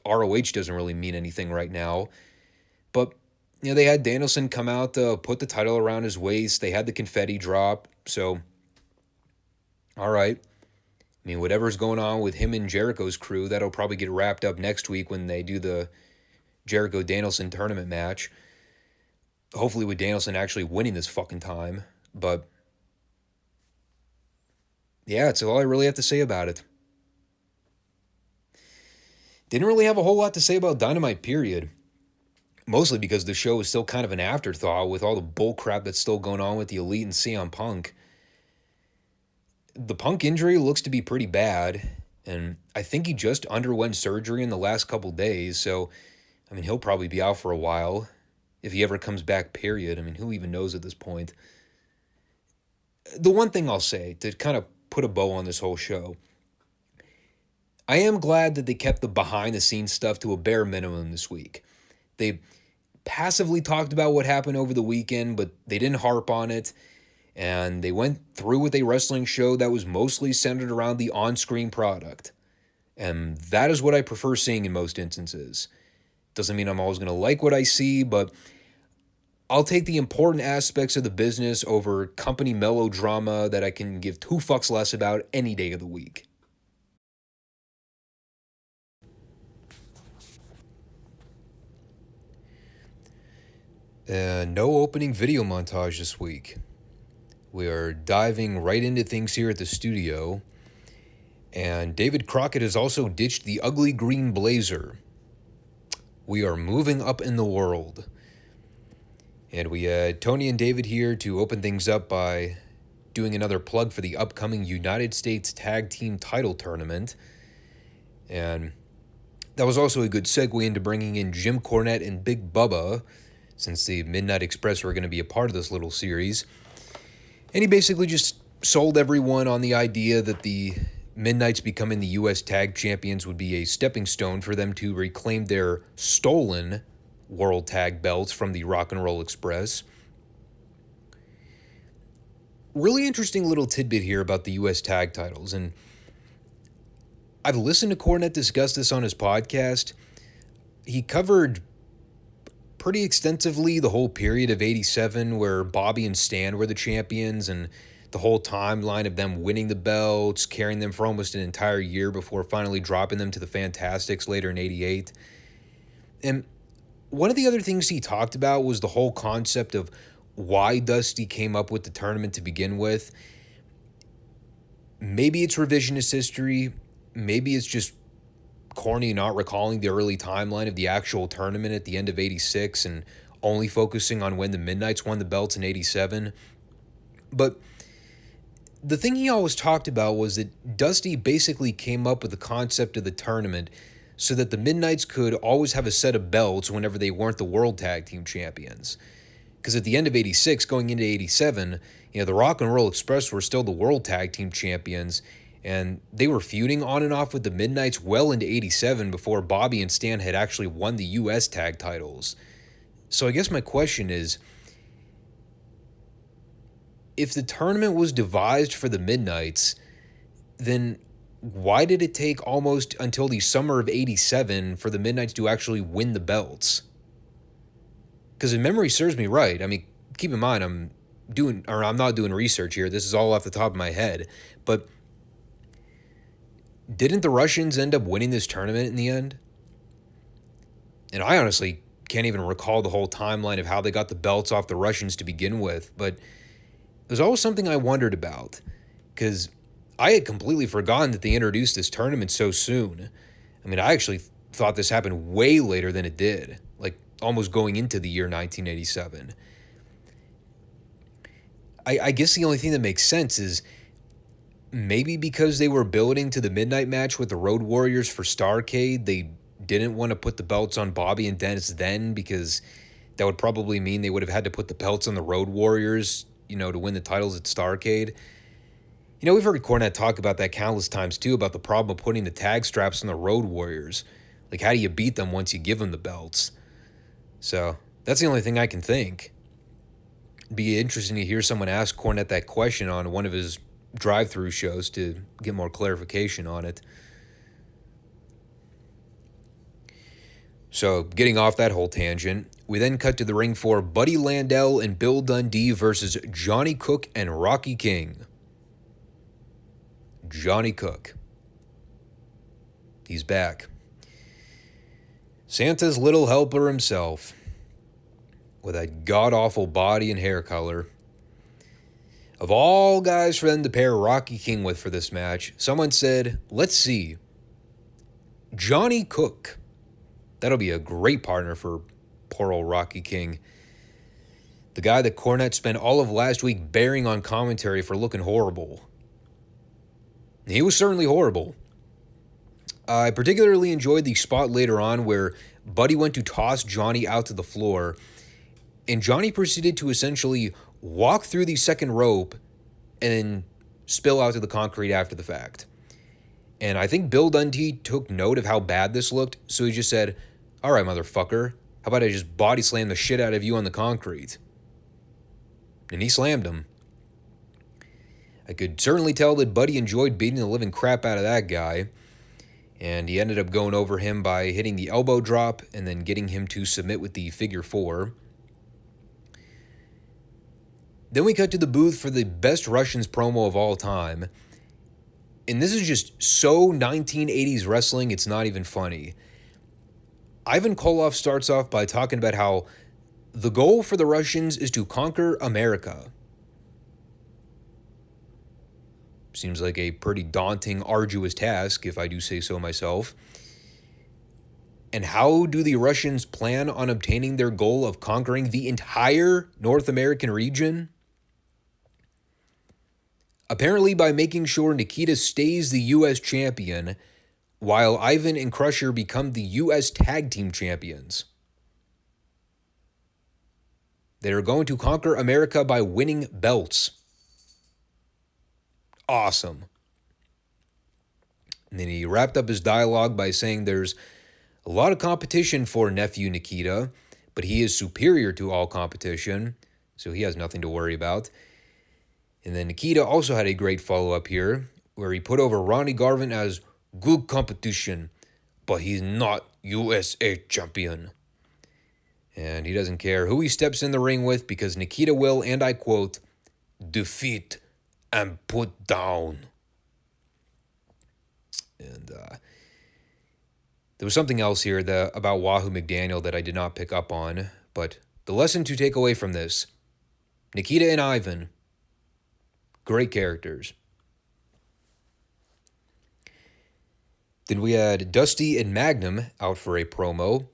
ROH doesn't really mean anything right now. But, you know, they had Danielson come out to put the title around his waist. They had the confetti drop, so all right. I mean, whatever's going on with him and Jericho's crew, that'll probably get wrapped up next week when they do the Jericho-Danielson tournament match. Hopefully with Danielson actually winning this fucking time. But, yeah, that's all I really have to say about it. Didn't really have a whole lot to say about Dynamite, period. mostly because the show is still kind of an afterthought with all the bull crap that's still going on with the Elite and CM Punk. The Punk injury looks to be pretty bad, and I think he just underwent surgery in the last couple days, so, I mean, he'll probably be out for a while, if he ever comes back, period. I mean, who even knows at this point? The one thing I'll say, to kind of put a bow on this whole show, I am glad that they kept the behind-the-scenes stuff to a bare minimum this week. They passively talked about what happened over the weekend, but they didn't harp on it, and they went through with a wrestling show that was mostly centered around the on-screen product. And that is what I prefer seeing in most instances. Doesn't mean I'm always going to like what I see, but I'll take the important aspects of the business over company melodrama that I can give two fucks less about any day of the week. No opening video montage this week. We are diving right into things here at the studio. And David Crockett has also ditched the ugly green blazer. We are moving up in the world. And we had Tony and David here to open things up by doing another plug for the upcoming United States Tag Team Title Tournament. And that was also a good segue into bringing in Jim Cornette and Big Bubba, since the Midnight Express were going to be a part of this little series. And he basically just sold everyone on the idea that the Midnights becoming the U.S. Tag Champions would be a stepping stone for them to reclaim their stolen World Tag belts from the Rock and Roll Express. Really interesting little tidbit here about the U.S. Tag titles, and I've listened to Cornette discuss this on his podcast. He covered pretty extensively the whole period of 87 where Bobby and Stan were the champions, and the whole timeline of them winning the belts, carrying them for almost an entire year before finally dropping them to the Fantastics later in 88. And one of the other things he talked about was the whole concept of why Dusty came up with the tournament to begin with. Maybe it's revisionist history. Maybe it's just corny not recalling the early timeline of the actual tournament at the end of 86 and only focusing on when the Midnights won the belts in 87. But the thing he always talked about was that Dusty basically came up with the concept of the tournament so that the Midnights could always have a set of belts whenever they weren't the World Tag Team Champions. Because at the end of 86, going into 87, the Rock and Roll Express were still the World Tag Team Champions, and they were feuding on and off with the Midnights well into 87 before Bobby and Stan had actually won the U.S. tag titles. So I guess my question is, if the tournament was devised for the Midnights, then why did it take almost until the summer of 87 for the Midnights to actually win the belts? Because if memory serves me right, I mean, keep in mind, I'm not doing research here. This is all off the top of my head. But didn't the Russians end up winning this tournament in the end? And I honestly can't even recall the whole timeline of how they got the belts off the Russians to begin with. But it was always something I wondered about, because I had completely forgotten that they introduced this tournament so soon. I mean, I actually thought this happened way later than it did, like almost going into the year 1987. I guess the only thing that makes sense is maybe because they were building to the Midnight match with the Road Warriors for Starrcade, they didn't want to put the belts on Bobby and Dennis then, because that would probably mean they would have had to put the belts on the Road Warriors, to win the titles at Starrcade. We've heard Cornette talk about that countless times too, about the problem of putting the tag straps on the Road Warriors. Like, how do you beat them once you give them the belts? So that's the only thing I can think. It'd be interesting to hear someone ask Cornette that question on one of his drive-through shows to get more clarification on it. So, getting off that whole tangent, we then cut to the ring for Buddy Landell and Bill Dundee versus Johnny Cook and Rocky King. Johnny Cook. He's back. Santa's little helper himself, with that god-awful body and hair color. Of all guys for them to pair Rocky King with for this match, someone said, let's see, Johnny Cook. That'll be a great partner for Poor old Rocky King. The guy that Cornette spent all of last week bearing on commentary for looking horrible. He was certainly horrible. I particularly enjoyed the spot later on where Buddy went to toss Johnny out to the floor, and Johnny proceeded to essentially walk through the second rope and then spill out to the concrete after the fact. And I think Bill Dundee took note of how bad this looked, so he just said, "All right, motherfucker, how about I just body slam the shit out of you on the concrete?" And he slammed him. I could certainly tell that Buddy enjoyed beating the living crap out of that guy, and he ended up going over him by hitting the elbow drop and then getting him to submit with the figure four. Then we cut to the booth for the best Russians promo of all time. And this is just so 1980s wrestling, it's not even funny. Ivan Koloff starts off by talking about how the goal for the Russians is to conquer America. Seems like a pretty daunting, arduous task, if I do say so myself. And how do the Russians plan on obtaining their goal of conquering the entire North American region? Apparently by making sure Nikita stays the U.S. champion, while Ivan and Crusher become the U.S. Tag Team Champions. They are going to conquer America by winning belts. Awesome. And then he wrapped up his dialogue by saying there's a lot of competition for nephew Nikita, but he is superior to all competition, so he has nothing to worry about. And then Nikita also had a great follow-up here, where he put over Ronnie Garvin as good competition, but he's not USA champion. And he doesn't care who he steps in the ring with because Nikita will, and I quote, defeat and put down. And there was something else here about Wahoo McDaniel that I did not pick up on, but the lesson to take away from this, Nikita and Ivan, great characters. Then we had Dusty and Magnum out for a promo.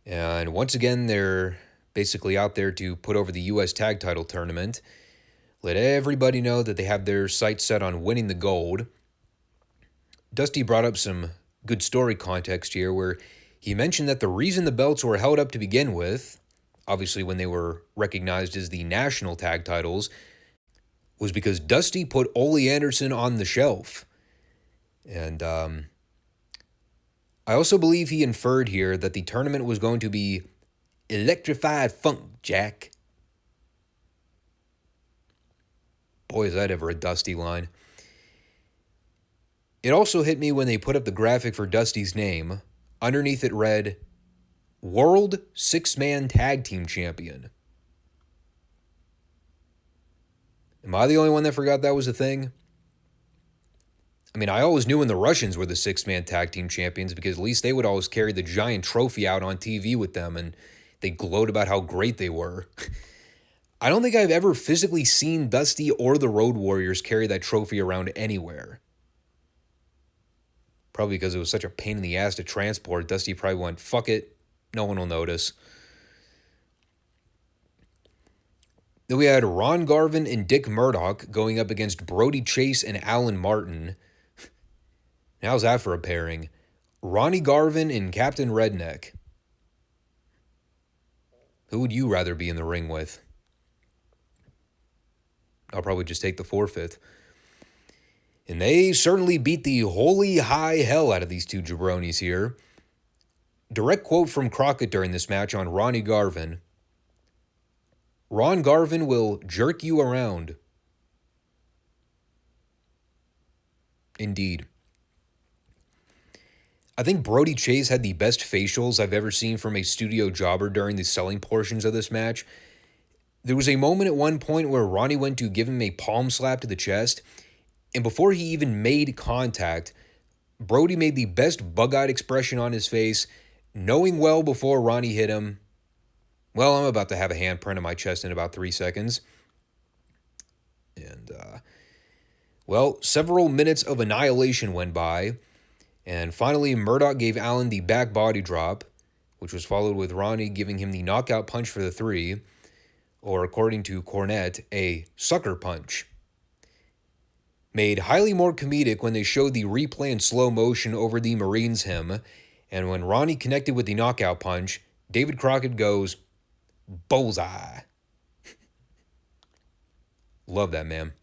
And once again, they're basically out there to put over the U.S. Tag Title Tournament. Let everybody know that they have their sights set on winning the gold. Dusty brought up some good story context here where he mentioned that the reason the belts were held up to begin with, obviously when they were recognized as the national tag titles, was because Dusty put Ole Anderson on the shelf. And I also believe he inferred here that the tournament was going to be electrified funk, Jack. Boy, is that ever a Dusty line. It also hit me when they put up the graphic for Dusty's name. Underneath it read, World Six-Man Tag Team Champion. Am I the only one that forgot that was a thing? I mean, I always knew when the Russians were the six-man tag team champions because at least they would always carry the giant trophy out on TV with them and they glowed about how great they were. I don't think I've ever physically seen Dusty or the Road Warriors carry that trophy around anywhere. Probably because it was such a pain in the ass to transport. Dusty probably went, fuck it, no one will notice. Then we had Ron Garvin and Dick Murdoch going up against Brody Chase and Alan Martin. How's that for a pairing? Ronnie Garvin and Captain Redneck. Who would you rather be in the ring with? I'll probably just take the forfeit. And they certainly beat the holy high hell out of these two jabronis here. Direct quote from Crockett during this match on Ronnie Garvin. Ron Garvin will jerk you around. Indeed. I think Brody Chase had the best facials I've ever seen from a studio jobber during the selling portions of this match. There was a moment at one point where Ronnie went to give him a palm slap to the chest, and before he even made contact, Brody made the best bug-eyed expression on his face, knowing well before Ronnie hit him, well, I'm about to have a handprint on my chest in about 3 seconds. And, several minutes of annihilation went by, and finally Murdoch gave Allen the back body drop, which was followed with Ronnie giving him the knockout punch for the 3, or according to Cornette, a sucker punch. Made highly more comedic when they showed the replay in slow motion over the Marines hymn, and when Ronnie connected with the knockout punch, David Crockett goes, bullseye. Love that, man.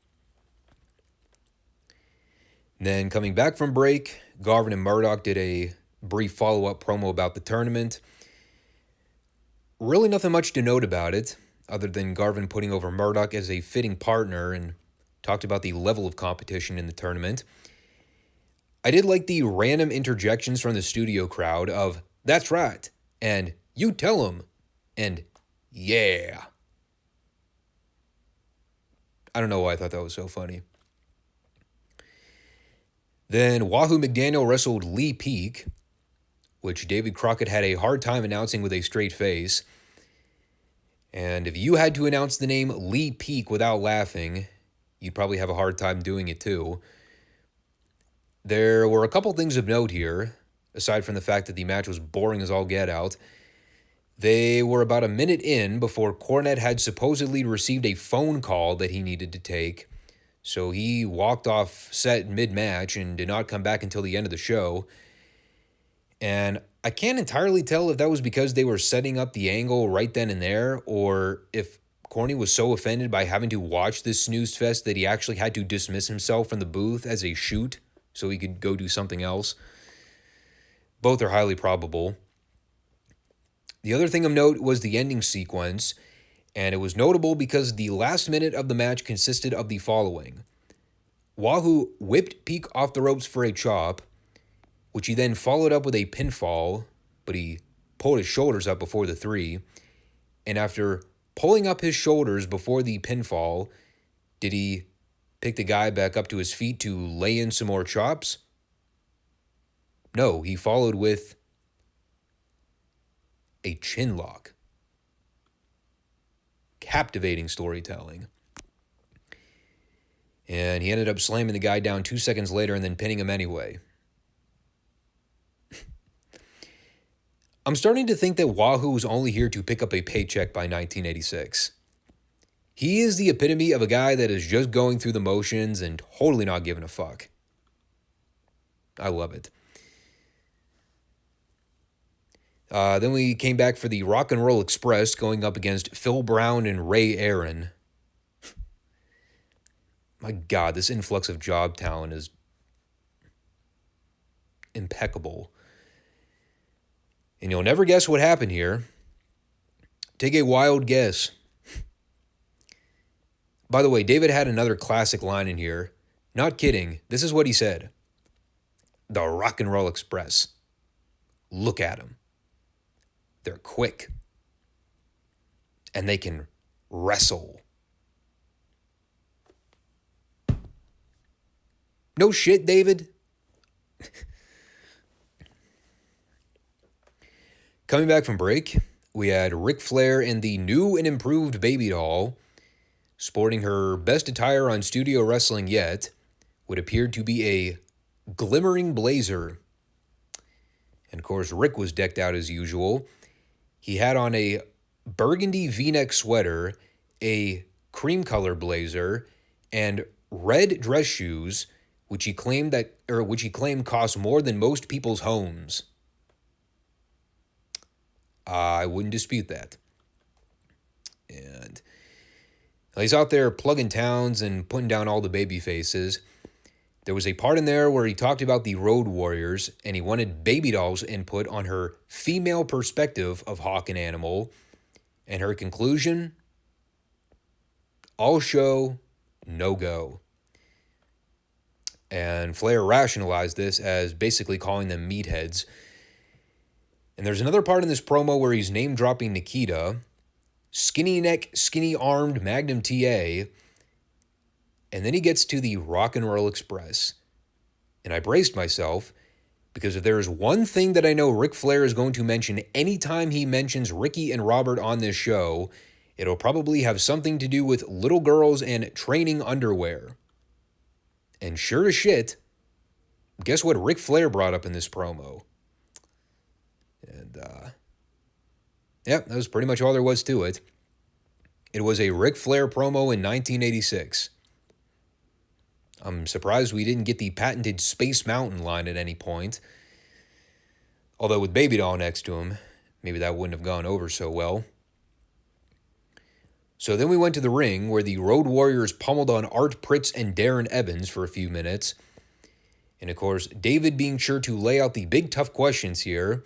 Then coming back from break, Garvin and Murdoch did a brief follow-up promo about the tournament. Really nothing much to note about it, other than Garvin putting over Murdoch as a fitting partner and talked about the level of competition in the tournament. I did like the random interjections from the studio crowd of, that's right, and you tell him, and yeah. I don't know why I thought that was so funny. Then Wahoo McDaniel wrestled Lee Peak, which David Crockett had a hard time announcing with a straight face. And if you had to announce the name Lee Peak without laughing, you'd probably have a hard time doing it too. There were a couple things of note here, aside from the fact that the match was boring as all get out. They were about a minute in before Cornette had supposedly received a phone call that he needed to take, so he walked off set mid-match and did not come back until the end of the show. And I can't entirely tell if that was because they were setting up the angle right then and there, or if Corny was so offended by having to watch this snooze fest that he actually had to dismiss himself from the booth as a shoot so he could go do something else. Both are highly probable. The other thing of note was the ending sequence, and it was notable because the last minute of the match consisted of the following. Wahoo whipped Peak off the ropes for a chop, which he then followed up with a pinfall, but he pulled his shoulders up before the 3, and after pulling up his shoulders before the pinfall, did he pick the guy back up to his feet to lay in some more chops? No, he followed with a chin lock. Captivating storytelling. And he ended up slamming the guy down 2 seconds later and then pinning him anyway. I'm starting to think that Wahoo was only here to pick up a paycheck by 1986. He is the epitome of a guy that is just going through the motions and totally not giving a fuck. I love it. Then we came back for the Rock and Roll Express going up against Phil Brown and Ray Aaron. My God, this influx of job talent is impeccable. And you'll never guess what happened here. Take a wild guess. By the way, David had another classic line in here. Not kidding. This is what he said. The Rock and Roll Express. Look at them. They're quick. And they can wrestle. No shit, David. Coming back from break, we had Ric Flair in the new and improved Baby Doll, sporting her best attire on studio wrestling yet, what appeared to be a glimmering blazer. And of course, Rick was decked out as usual. He had on a burgundy V-neck sweater, a cream color blazer, and red dress shoes, which he claimed cost more than most people's homes. I wouldn't dispute that. And he's out there plugging towns and putting down all the baby faces. There was a part in there where he talked about the Road Warriors, and he wanted Baby Doll's input on her female perspective of Hawk and Animal. And her conclusion, all show, no go. And Flair rationalized this as basically calling them meatheads. And there's another part in this promo where he's name-dropping Nikita, skinny neck, skinny-armed Magnum TA, and then he gets to the Rock and Roll Express. And I braced myself, because if there is one thing that I know Ric Flair is going to mention anytime he mentions Ricky and Robert on this show, it'll probably have something to do with little girls and training underwear. And sure as shit, guess what Ric Flair brought up in this promo? And Yep, that was pretty much all there was to it. It was a Ric Flair promo in 1986. I'm surprised we didn't get the patented Space Mountain line at any point. Although with Baby Doll next to him, maybe that wouldn't have gone over so well. So then we went to the ring where the Road Warriors pummeled on Art Pritz and Darren Evans for a few minutes. And of course, David being sure to lay out the big tough questions here,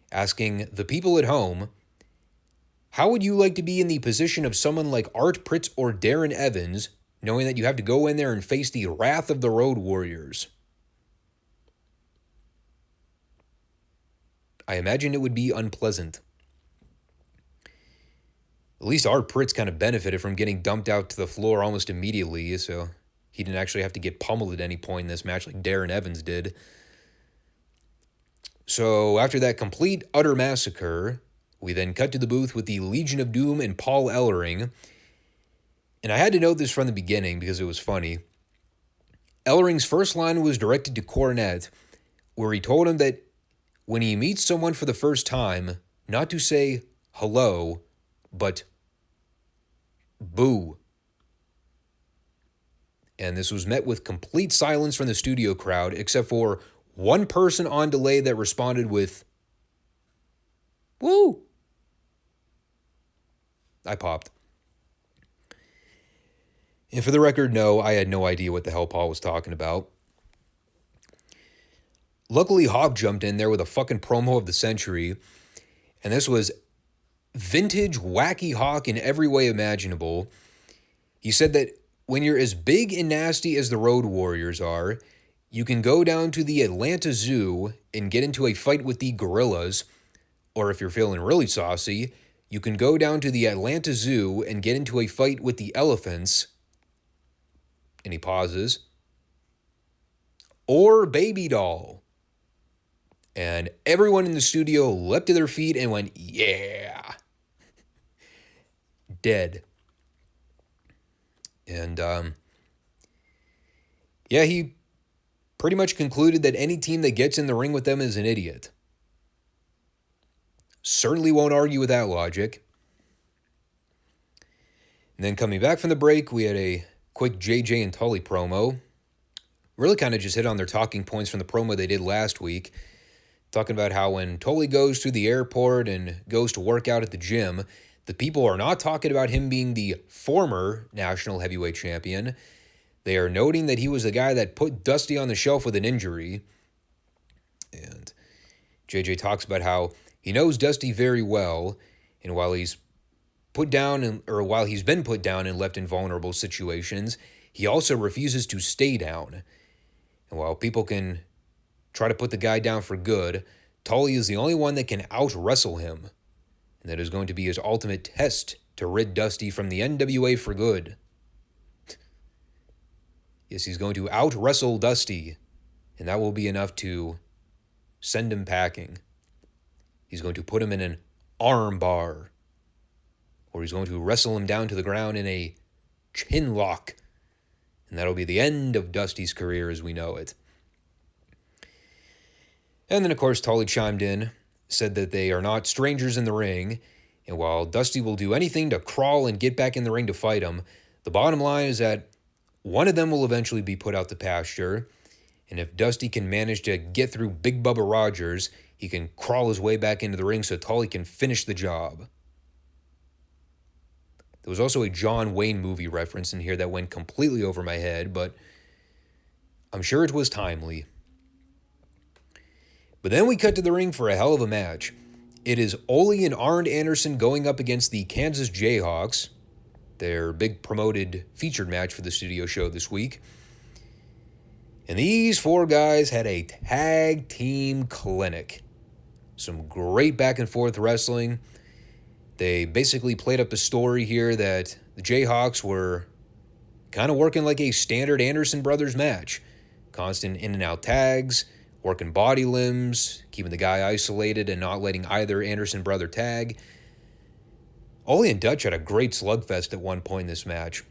asking the people at home, how would you like to be in the position of someone like Art Pritz or Darren Evans, knowing that you have to go in there and face the wrath of the Road Warriors? I imagine it would be unpleasant. At least Art Pritz kind of benefited from getting dumped out to the floor almost immediately, so he didn't actually have to get pummeled at any point in this match like Darren Evans did. So after that complete, utter massacre, we then cut to the booth with the Legion of Doom and Paul Ellering. And I had to note this from the beginning because it was funny. Ellering's first line was directed to Cornette, where he told him that when he meets someone for the first time, not to say hello, but boo. And this was met with complete silence from the studio crowd, except for one person on delay that responded with, woo. I popped. And for the record, no, I had no idea what the hell Paul was talking about. Luckily, Hawk jumped in there with a fucking promo of the century, and this was vintage wacky Hawk in every way imaginable. He said that when you're as big and nasty as the Road Warriors are, you can go down to the Atlanta Zoo and get into a fight with the gorillas, or if you're feeling really saucy, you can go down to the Atlanta Zoo and get into a fight with the elephants. And he pauses. Or Baby Doll. And everyone in the studio leapt to their feet and went, yeah. Dead. And, yeah, he pretty much concluded that any team that gets in the ring with them is an idiot. Certainly won't argue with that logic. And then coming back from the break, we had a quick JJ and Tully promo. Really kind of just hit on their talking points from the promo they did last week. Talking about how when Tully goes to the airport and goes to work out at the gym, the people are not talking about him being the former national heavyweight champion. They are noting that he was the guy that put Dusty on the shelf with an injury. And JJ talks about how he knows Dusty very well, and while he's been put down and left in vulnerable situations, he also refuses to stay down. And while people can try to put the guy down for good, Tully is the only one that can out-wrestle him. And that is going to be his ultimate test to rid Dusty from the NWA for good. Yes, he's going to out-wrestle Dusty, and that will be enough to send him packing. He's going to put him in an arm bar, or he's going to wrestle him down to the ground in a chin lock, and that'll be the end of Dusty's career as we know it. And then, of course, Tully chimed in, said that they are not strangers in the ring, and while Dusty will do anything to crawl and get back in the ring to fight him, the bottom line is that one of them will eventually be put out to pasture, and if Dusty can manage to get through Big Bubba Rogers, he can crawl his way back into the ring so Tully can finish the job. There was also a John Wayne movie reference in here that went completely over my head, but I'm sure it was timely. But then we cut to the ring for a hell of a match. It is Ole and Arn Anderson going up against the Kansas Jayhawks, their big promoted featured match for the studio show this week. And these four guys had a tag team clinic. Some great back and forth wrestling. They basically played up the story here that the Jayhawks were kind of working like a standard Anderson Brothers match. Constant in and out tags, working body limbs, keeping the guy isolated and not letting either Anderson brother tag. Ole and Dutch had a great slugfest at one point in this match.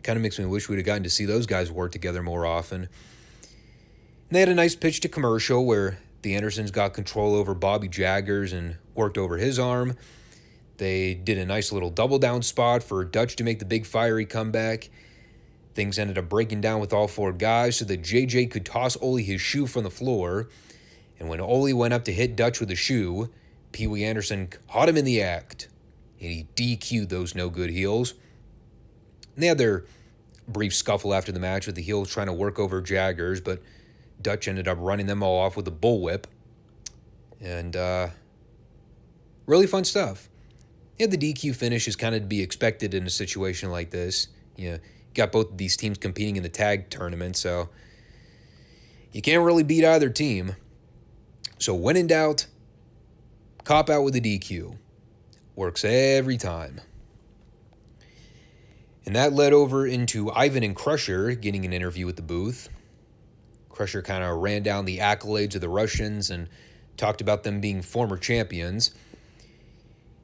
Kind of makes me wish we'd have gotten to see those guys work together more often. And they had a nice pitch to commercial where The Andersons got control over Bobby Jaggers and worked over his arm. They did a nice little double down spot for Dutch to make the big fiery comeback. Things ended up breaking down with all 4 guys so that JJ could toss Ole his shoe from the floor. And when Ole went up to hit Dutch with the shoe, Pee Wee Anderson caught him in the act. And he DQ'd those no-good heels. And they had their brief scuffle after the match with the heels trying to work over Jaggers, but Dutch ended up running them all off with a bullwhip. And really fun stuff. Yeah, the DQ finish is kind of to be expected in a situation like this. You know, got both of these teams competing in the tag tournament, so you can't really beat either team. So when in doubt, cop out with a DQ. Works every time. And that led over into Ivan and Crusher getting an interview with the booth. Crusher kind of ran down the accolades of the Russians and talked about them being former champions.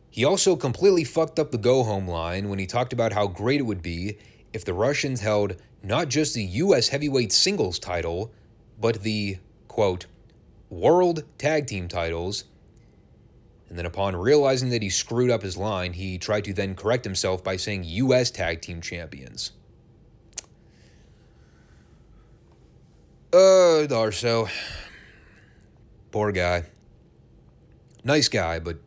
He also completely fucked up the go-home line when he talked about how great it would be if the Russians held not just the U.S. heavyweight singles title, but the, quote, world tag team titles. And then upon realizing that he screwed up his line, he tried to then correct himself by saying U.S. tag team champions. Darso. Poor guy. Nice guy, but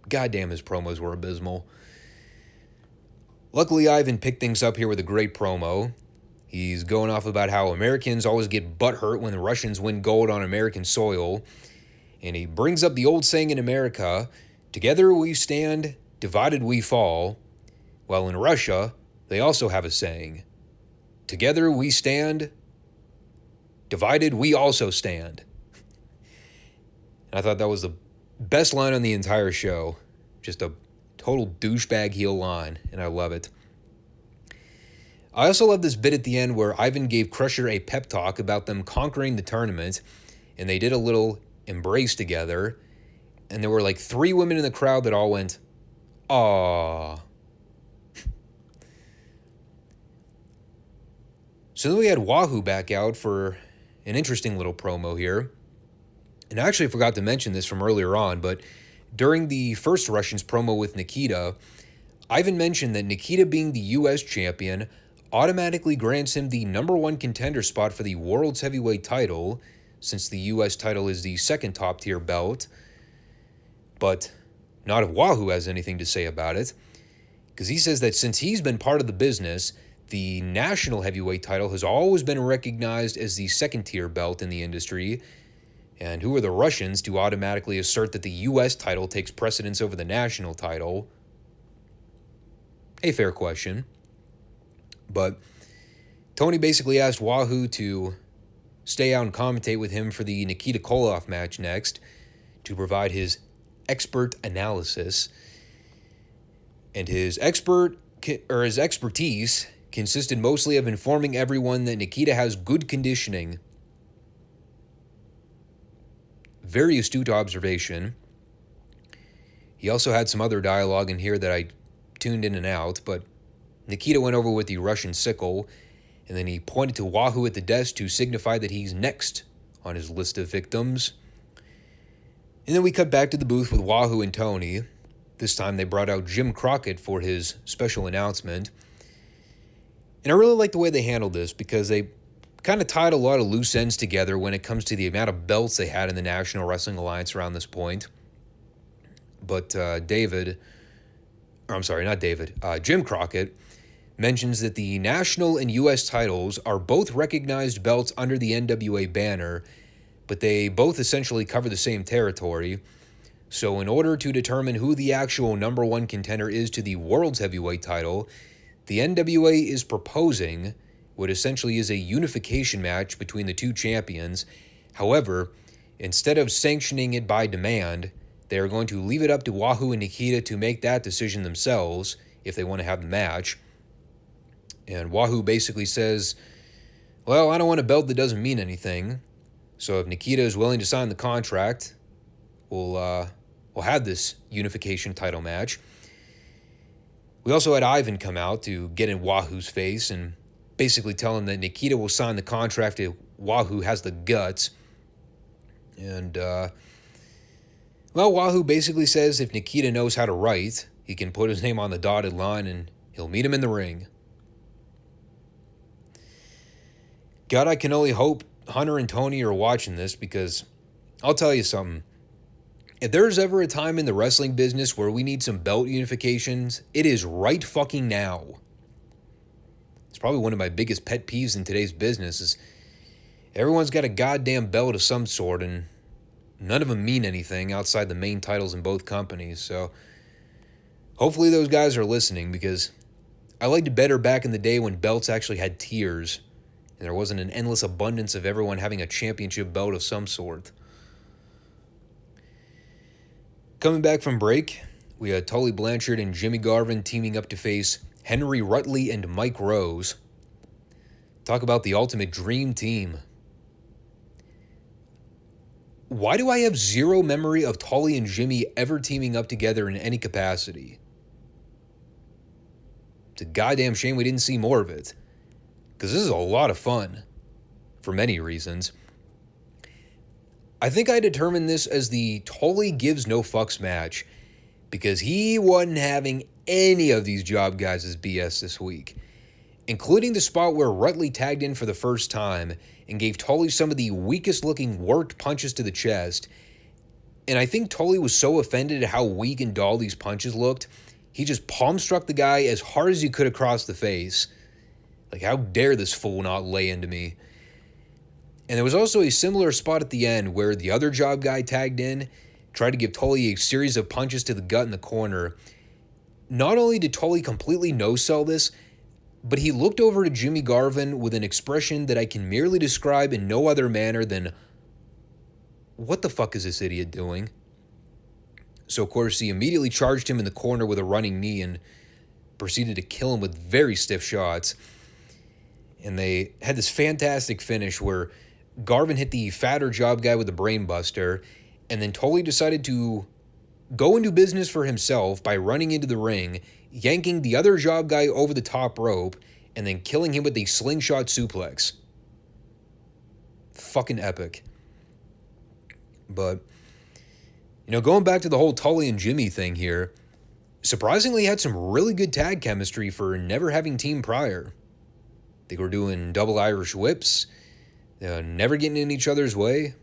goddamn his promos were abysmal. Luckily, Ivan picked things up here with a great promo. He's going off about how Americans always get butthurt when the Russians win gold on American soil. And he brings up the old saying in America, together we stand, divided we fall. While in Russia, they also have a saying, together we stand, divided we also stand. And I thought that was the best line on the entire show. Just a total douchebag heel line, and I love it. I also love this bit at the end where Ivan gave Crusher a pep talk about them conquering the tournament, and they did a little embrace together, and there were like 3 women in the crowd that all went, aww. So then we had Wahoo back out for an interesting little promo here. And I actually forgot to mention this from earlier on, but during the first Russians promo with Nikita, Ivan mentioned that Nikita being the U.S. champion automatically grants him the #1 contender spot for the World's Heavyweight title, since the U.S. title is the second top-tier belt. But not if Wahoo has anything to say about it, because he says that since he's been part of the business, the national heavyweight title has always been recognized as the second-tier belt in the industry. And who are the Russians to automatically assert that the U.S. title takes precedence over the national title? A fair question. But Tony basically asked Wahoo to stay out and commentate with him for the Nikita Koloff match next to provide his expert analysis. And his expertise consisted mostly of informing everyone that Nikita has good conditioning. Very astute observation. He also had some other dialogue in here that I tuned in and out, but Nikita went over with the Russian sickle, and then he pointed to Wahoo at the desk to signify that he's next on his list of victims. And then we cut back to the booth with Wahoo and Tony. This time they brought out Jim Crockett for his special announcement. And I really like the way they handled this because they kind of tied a lot of loose ends together when it comes to the amount of belts they had in the National Wrestling Alliance around this point. But Jim Crockett mentions that the national and U.S. titles are both recognized belts under the NWA banner, but they both essentially cover the same territory. So in order to determine who the actual #1 contender is to the World's Heavyweight title, the NWA is proposing what essentially is a unification match between the two champions. However, instead of sanctioning it by demand, they are going to leave it up to Wahoo and Nikita to make that decision themselves if they want to have the match. And Wahoo basically says, well, I don't want a belt that doesn't mean anything. So if Nikita is willing to sign the contract, we'll have this unification title match. We also had Ivan come out to get in Wahoo's face and basically tell him that Nikita will sign the contract if Wahoo has the guts. And, well, Wahoo basically says if Nikita knows how to write, he can put his name on the dotted line and he'll meet him in the ring. God, I can only hope Hunter and Tony are watching this, because I'll tell you something. If there's ever a time in the wrestling business where we need some belt unifications, it is right fucking now. It's probably one of my biggest pet peeves in today's business is everyone's got a goddamn belt of some sort and none of them mean anything outside the main titles in both companies. So hopefully those guys are listening, because I liked it better back in the day when belts actually had tiers and there wasn't an endless abundance of everyone having a championship belt of some sort. Coming back from break, we had Tully Blanchard and Jimmy Garvin teaming up to face Henry Rutley and Mike Rose. Talk about the ultimate dream team. Why do I have zero memory of Tully and Jimmy ever teaming up together in any capacity? It's a goddamn shame we didn't see more of it, because this is a lot of fun for many reasons. I think I determined this as the Tully gives no fucks match, because he wasn't having any of these job guys' BS this week, including the spot where Rutley tagged in for the first time and gave Tully some of the weakest looking worked punches to the chest. And I think Tully was so offended at how weak and dull these punches looked, he just palm struck the guy as hard as he could across the face. Like, how dare this fool not lay into me? And there was also a similar spot at the end where the other job guy tagged in, tried to give Tully a series of punches to the gut in the corner. Not only did Tully completely no-sell this, but he looked over to Jimmy Garvin with an expression that I can merely describe in no other manner than, what the fuck is this idiot doing? So, of course, he immediately charged him in the corner with a running knee and proceeded to kill him with very stiff shots. And they had this fantastic finish where Garvin hit the fatter job guy with the brain buster, and then Tully decided to go and do business for himself by running into the ring, yanking the other job guy over the top rope, and then killing him with a slingshot suplex. Fucking epic. But, going back to the whole Tully and Jimmy thing here, surprisingly had some really good tag chemistry for never having teamed prior. They were doing double Irish whips, never getting in each other's way.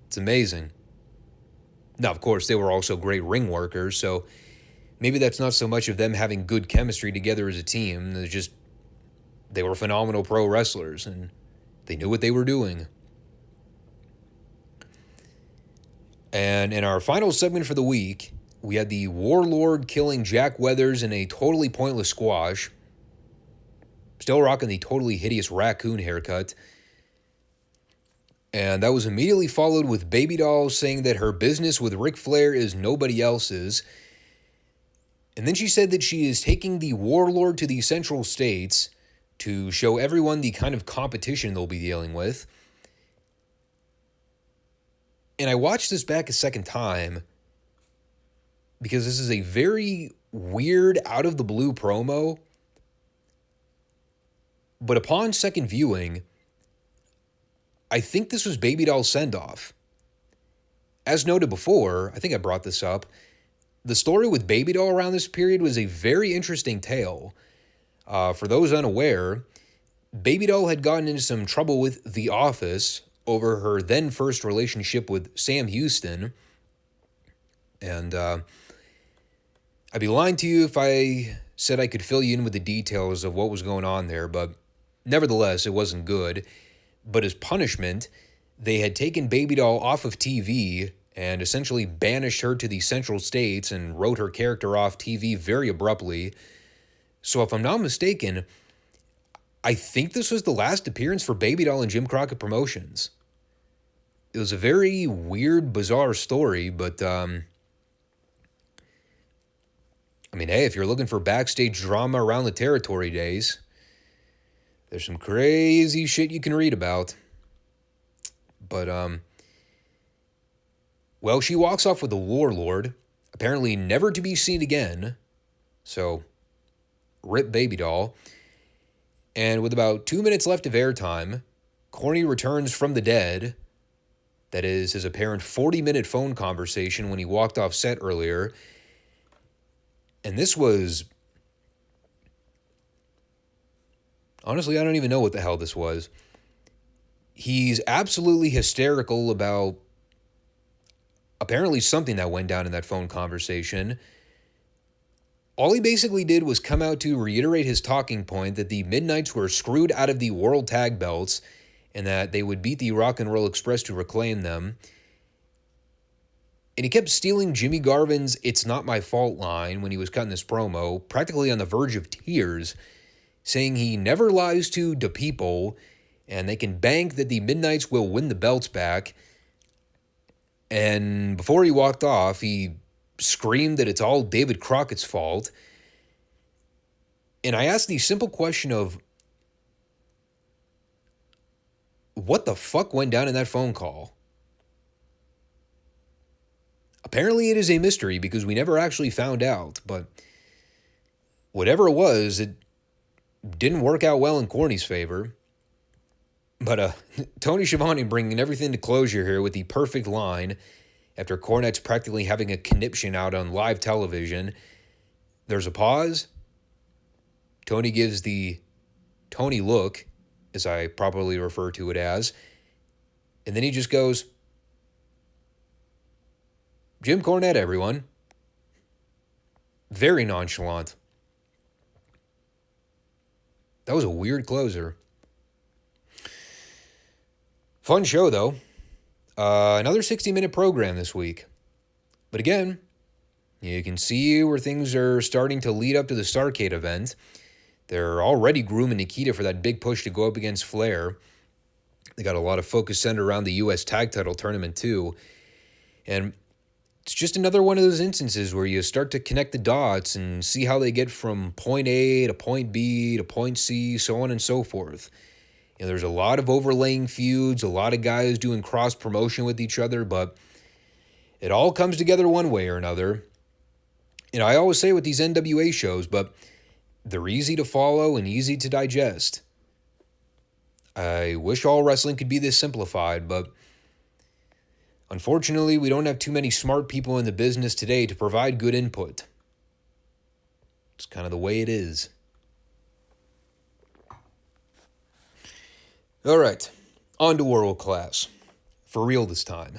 It's amazing. Now, of course, they were also great ring workers, so maybe that's not so much of them having good chemistry together as a team. They were phenomenal pro wrestlers, and they knew what they were doing. And in our final segment for the week, we had the Warlord killing Jack Weathers in a totally pointless squash. Still rocking the totally hideous raccoon haircut. And that was immediately followed with Baby Doll saying that her business with Ric Flair is nobody else's. And then she said that she is taking the Warlord to the Central States to show everyone the kind of competition they'll be dealing with. And I watched this back a second time because this is a very weird, out-of-the-blue promo. But upon second viewing, I think this was Baby Doll's send-off. As noted before, I think I brought this up, the story with Baby Doll around this period was a very interesting tale. For those unaware, Baby Doll had gotten into some trouble with The Office over her then first relationship with Sam Houston. And I'd be lying to you if I said I could fill you in with the details of what was going on there, but nevertheless, it wasn't good. But as punishment, they had taken Baby Doll off of TV and essentially banished her to the Central States and wrote her character off TV very abruptly. So if I'm not mistaken, I think this was the last appearance for Baby Doll in Jim Crockett Promotions. It was a very weird, bizarre story, but hey, if you're looking for backstage drama around the territory days, there's some crazy shit you can read about. But, well, she walks off with the Warlord, apparently never to be seen again. So, rip Baby Doll. And with about 2 minutes left of airtime, Corny returns from the dead That is his apparent 40-minute phone conversation when he walked off set earlier. And this was... honestly, I don't even know what the hell this was. He's absolutely hysterical about apparently something that went down in that phone conversation. All he basically did was come out to reiterate his talking point that the Midnights were screwed out of the World Tag Belts and that they would beat the Rock and Roll Express to reclaim them. And he kept stealing Jimmy Garvin's "It's not my fault" line when he was cutting this promo, practically on the verge of tears, saying he never lies to the people and they can bank that the Midnights will win the belts back. And before he walked off, he screamed that it's all David Crockett's fault. And I asked the simple question of, what the fuck went down in that phone call? Apparently it is a mystery because we never actually found out, but whatever it was, it didn't work out well in Corny's favor. But Tony Schiavone bringing everything to closure here with the perfect line after Cornette's practically having a conniption out on live television. There's a pause. Tony gives the Tony look, as I properly refer to it as, and then he just goes, "Jim Cornette, everyone." Very nonchalant. That was a weird closer. Fun show, though. Another 60-minute program this week. But again, you can see where things are starting to lead up to the Starrcade event. They're already grooming Nikita for that big push to go up against Flair. They got a lot of focus centered around the U.S. tag title tournament, too. And it's just another one of those instances where you start to connect the dots and see how they get from point A to point B to point C, so on and so forth. You know, there's a lot of overlaying feuds, a lot of guys doing cross-promotion with each other, but it all comes together one way or another. And I always say with these NWA shows, but they're easy to follow and easy to digest. I wish all wrestling could be this simplified, but unfortunately, we don't have too many smart people in the business today to provide good input. It's kind of the way it is. All right, on to World Class. For real this time.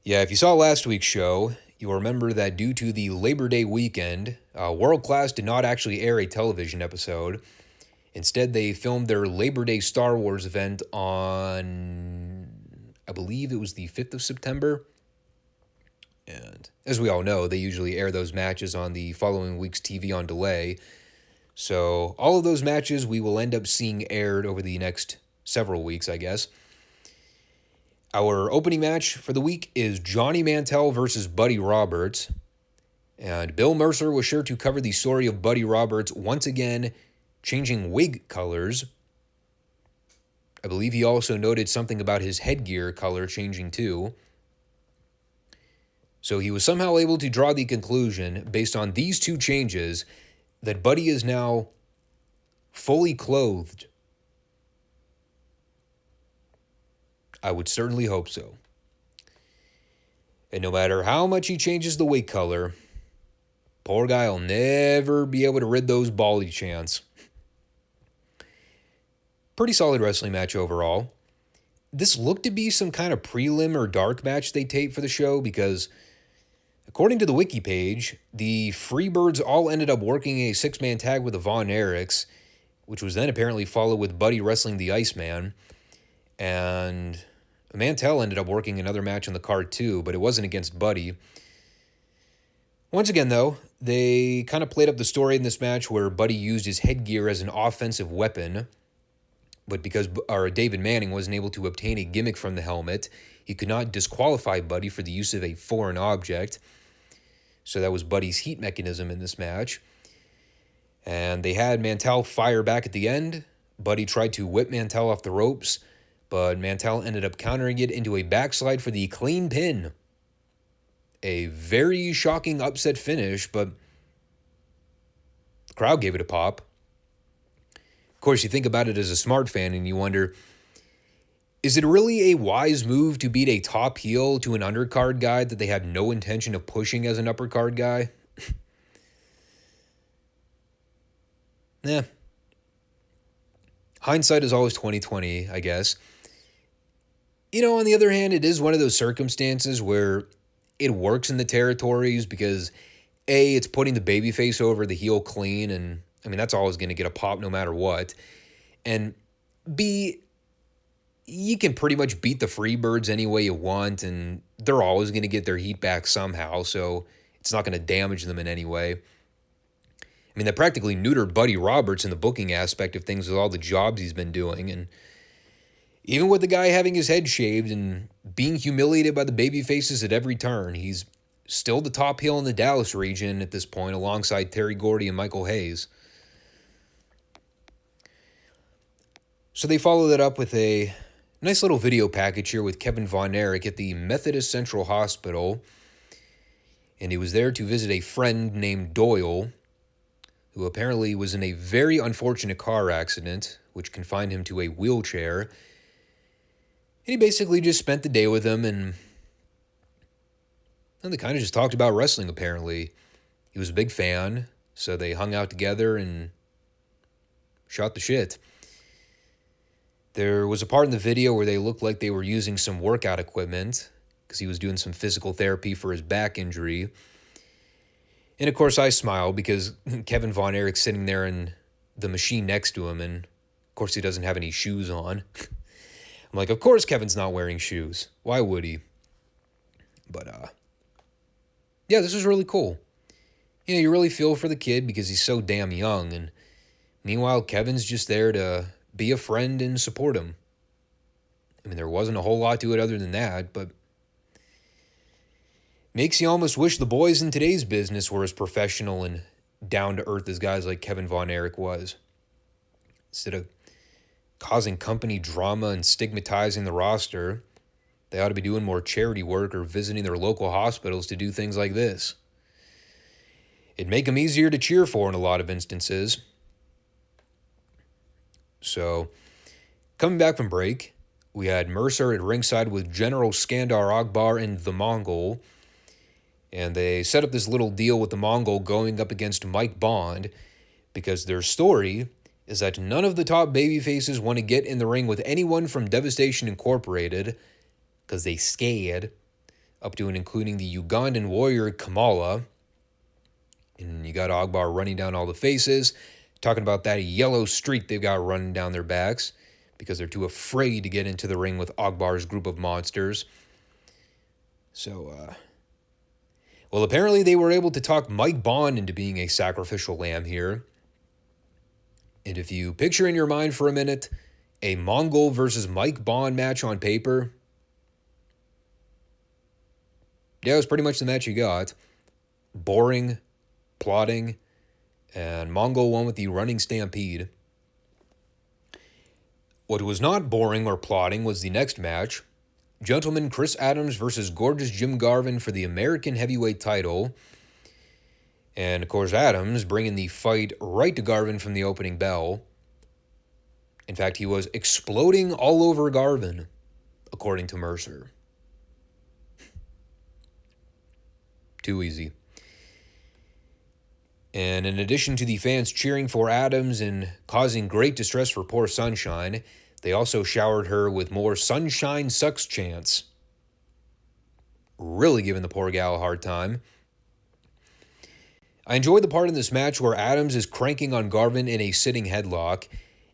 Yeah, if you saw last week's show, you'll remember that due to the Labor Day weekend, World Class did not actually air a television episode. Instead, they filmed their Labor Day Star Wars event on, I believe it was the 5th of September. And as we all know, they usually air those matches on the following week's TV on delay. So all of those matches we will end up seeing aired over the next several weeks, I guess. Our opening match for the week is Johnny Mantell versus Buddy Roberts. And Bill Mercer was sure to cover the story of Buddy Roberts once again changing wig colors. I believe he also noted something about his headgear color changing too. So he was somehow able to draw the conclusion, based on these two changes, that Buddy is now fully clothed. I would certainly hope so. And no matter how much he changes the wig color, poor guy will never be able to rid those baldy chants. Pretty solid wrestling match overall. This looked to be some kind of prelim or dark match they taped for the show because, according to the wiki page, the Freebirds all ended up working a 6-man tag with the Von Erichs, which was then apparently followed with Buddy wrestling the Iceman. And Mantell ended up working another match on the card too, but it wasn't against Buddy. Once again, though, they kind of played up the story in this match where Buddy used his headgear as an offensive weapon, but because David Manning wasn't able to obtain a gimmick from the helmet, he could not disqualify Buddy for the use of a foreign object. So that was Buddy's heat mechanism in this match. And they had Mantell fire back at the end. Buddy tried to whip Mantell off the ropes, but Mantell ended up countering it into a backslide for the clean pin. A very shocking upset finish, but the crowd gave it a pop. Of course, you think about it as a smart fan and you wonder, Is it really a wise move to beat a top heel to an undercard guy that they had no intention of pushing as an uppercard guy? Nah. Hindsight is always 20/20, I guess. On the other hand, it is one of those circumstances where it works in the territories because A, it's putting the babyface over the heel clean, and that's always going to get a pop no matter what. And B, you can pretty much beat the Freebirds any way you want, and they're always going to get their heat back somehow, so it's not going to damage them in any way. They practically neutered Buddy Roberts in the booking aspect of things with all the jobs he's been doing, and even with the guy having his head shaved and being humiliated by the babyfaces at every turn, he's still the top heel in the Dallas region at this point, alongside Terry Gordy and Michael Hayes. So they follow that up with a nice little video package here with Kevin Von Erich at the Methodist Central Hospital, and he was there to visit a friend named Doyle, who apparently was in a very unfortunate car accident, which confined him to a wheelchair. And he basically just spent the day with him, and they kind of just talked about wrestling, apparently. He was a big fan, so they hung out together and shot the shit. There was a part in the video where they looked like they were using some workout equipment because he was doing some physical therapy for his back injury. And of course I smiled because Kevin Von Erich's sitting there in the machine next to him, and of course he doesn't have any shoes on. I'm like, of course Kevin's not wearing shoes. Why would he? But, yeah, this was really cool. You really feel for the kid because he's so damn young, and meanwhile Kevin's just there to be a friend and support him. There wasn't a whole lot to it other than that, but makes you almost wish the boys in today's business were as professional and down-to-earth as guys like Kevin Von Erich was. Instead of causing company drama and stigmatizing the roster, they ought to be doing more charity work or visiting their local hospitals to do things like this. It'd make them easier to cheer for in a lot of instances. So, coming back from break, we had Mercer at ringside with General Skandar Akbar and the Mongol. And they set up this little deal with the Mongol going up against Mike Bond because their story is that none of the top babyfaces want to get in the ring with anyone from Devastation Incorporated because they scared, up to and including the Ugandan warrior Kamala. And you got Akbar running down all the faces, talking about that yellow streak they've got running down their backs because they're too afraid to get into the ring with Akbar's group of monsters. So, well, apparently they were able to talk Mike Bond into being a sacrificial lamb here. And if you picture in your mind for a minute a Mongol versus Mike Bond match on paper, yeah, it was pretty much the match you got. Boring, plotting, and Mongol won with the running stampede. What was not boring or plotting was the next match. Gentleman Chris Adams versus Gorgeous Jim Garvin for the American Heavyweight title. And, of course, Adams bringing the fight right to Garvin from the opening bell. In fact, he was exploding all over Garvin, according to Mercer. Too easy. And in addition to the fans cheering for Adams and causing great distress for poor Sunshine, they also showered her with more Sunshine Sucks chants. Really giving the poor gal a hard time. I enjoyed the part in this match where Adams is cranking on Garvin in a sitting headlock,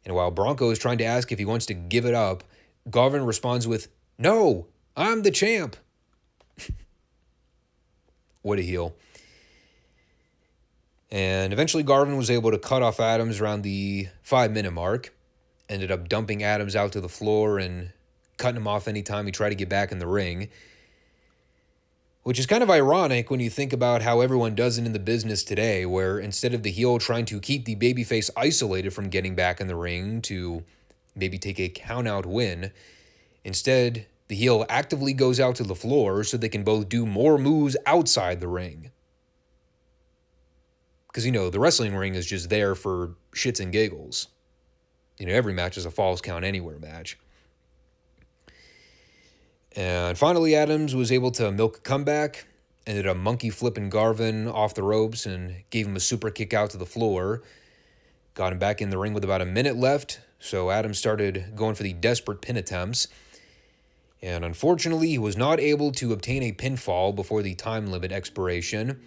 and while Bronco is trying to ask if he wants to give it up, Garvin responds with, "No, I'm the champ." What a heel. And eventually Garvin was able to cut off Adams around the 5-minute mark. Ended up dumping Adams out to the floor and cutting him off anytime he tried to get back in the ring. Which is kind of ironic when you think about how everyone does it in the business today, where instead of the heel trying to keep the babyface isolated from getting back in the ring to maybe take a count-out win, instead the heel actively goes out to the floor so they can both do more moves outside the ring. Because, the wrestling ring is just there for shits and giggles. Every match is a Falls Count Anywhere match. And finally, Adams was able to milk a comeback, ended up monkey flipping Garvin off the ropes and gave him a super kick out to the floor. Got him back in the ring with about a minute left, so Adams started going for the desperate pin attempts. And unfortunately, he was not able to obtain a pinfall before the time limit expiration.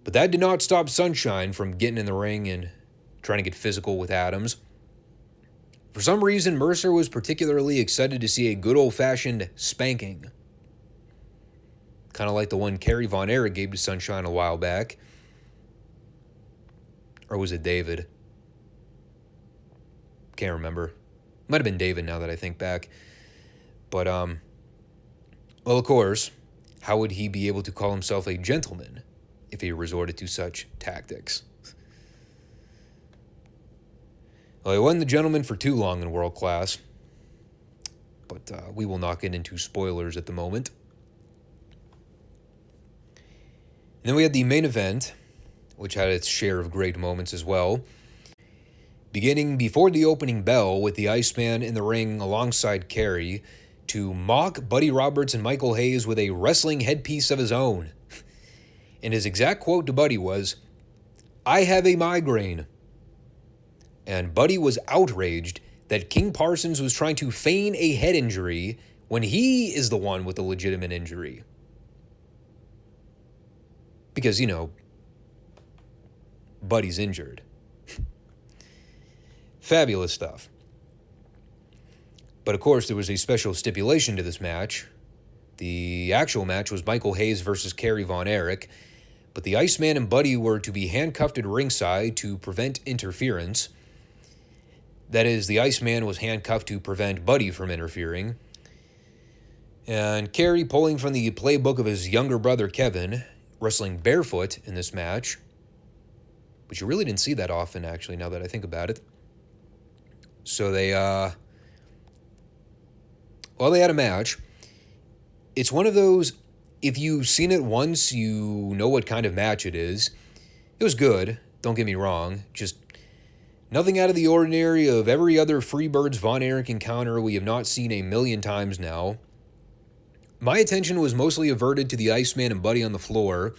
But that did not stop Sunshine from getting in the ring and trying to get physical with Adams. For some reason, Mercer was particularly excited to see a good old-fashioned spanking. Kind of like the one Carrie Von Erich gave to Sunshine a while back. Or was it David? Can't remember. Might have been David now that I think back. But, well, of course, how would he be able to call himself a gentleman if he resorted to such tactics? Well, he wasn't the gentleman for too long in World Class, but we will not get into spoilers at the moment. And then we had the main event, which had its share of great moments as well. Beginning before the opening bell with the Iceman in the ring alongside Carrie to mock Buddy Roberts and Michael Hayes with a wrestling headpiece of his own. And his exact quote to Buddy was, "I have a migraine." And Buddy was outraged that King Parsons was trying to feign a head injury when he is the one with the legitimate injury. Because, you know, Buddy's injured. Fabulous stuff. But of course, there was a special stipulation to this match. The actual match was Michael Hayes versus Carrie Von Erich, but the Iceman and Buddy were to be handcuffed at ringside to prevent interference. That is, the Iceman was handcuffed to prevent Buddy from interfering. And Carrie, pulling from the playbook of his younger brother Kevin, wrestling barefoot in this match, which you really didn't see that often, actually, now that I think about it. So they had a match. It's one of those, if you've seen it once, you know what kind of match it is. It was good, don't get me wrong, just nothing out of the ordinary of every other Freebirds Von Erich encounter we have not seen a million times now. My attention was mostly averted to the Iceman and Buddy on the floor,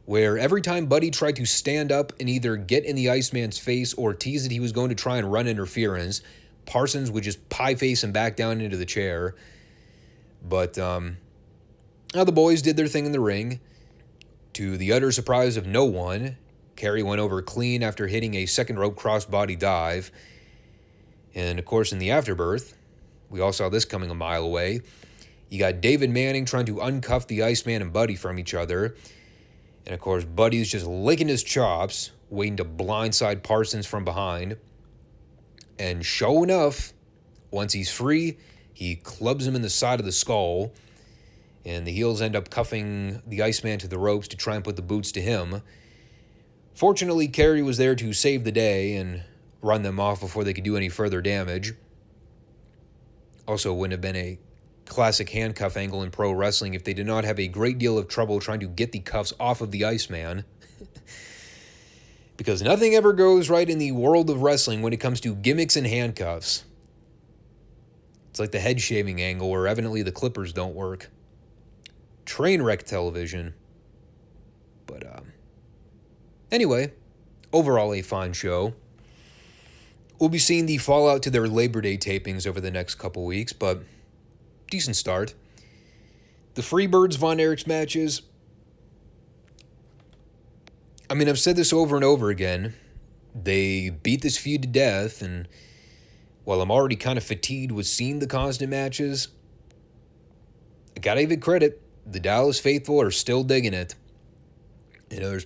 where every time Buddy tried to stand up and either get in the Iceman's face or tease that he was going to try and run interference, Parsons would just pie face him back down into the chair. But the boys did their thing in the ring. To the utter surprise of no one, Carrie went over clean after hitting a second rope crossbody dive. And of course, in the afterbirth, we all saw this coming a mile away. You got David Manning trying to uncuff the Iceman and Buddy from each other. And of course, Buddy's just licking his chops, waiting to blindside Parsons from behind. And sure enough, once he's free, he clubs him in the side of the skull. And the heels end up cuffing the Iceman to the ropes to try and put the boots to him. Fortunately, Carrie was there to save the day and run them off before they could do any further damage. Also, it wouldn't have been a classic handcuff angle in pro wrestling if they did not have a great deal of trouble trying to get the cuffs off of the Iceman. Because nothing ever goes right in the world of wrestling when it comes to gimmicks and handcuffs. It's like the head shaving angle where evidently the clippers don't work. Train wreck television. But, anyway, overall a fine show. We'll be seeing the fallout to their Labor Day tapings over the next couple weeks, but decent start. The Freebirds Von Erich's matches, I mean, I've said this over and over again. They beat this feud to death, and while I'm already kind of fatigued with seeing the constant matches, I gotta give it credit. The Dallas faithful are still digging it. You know, there's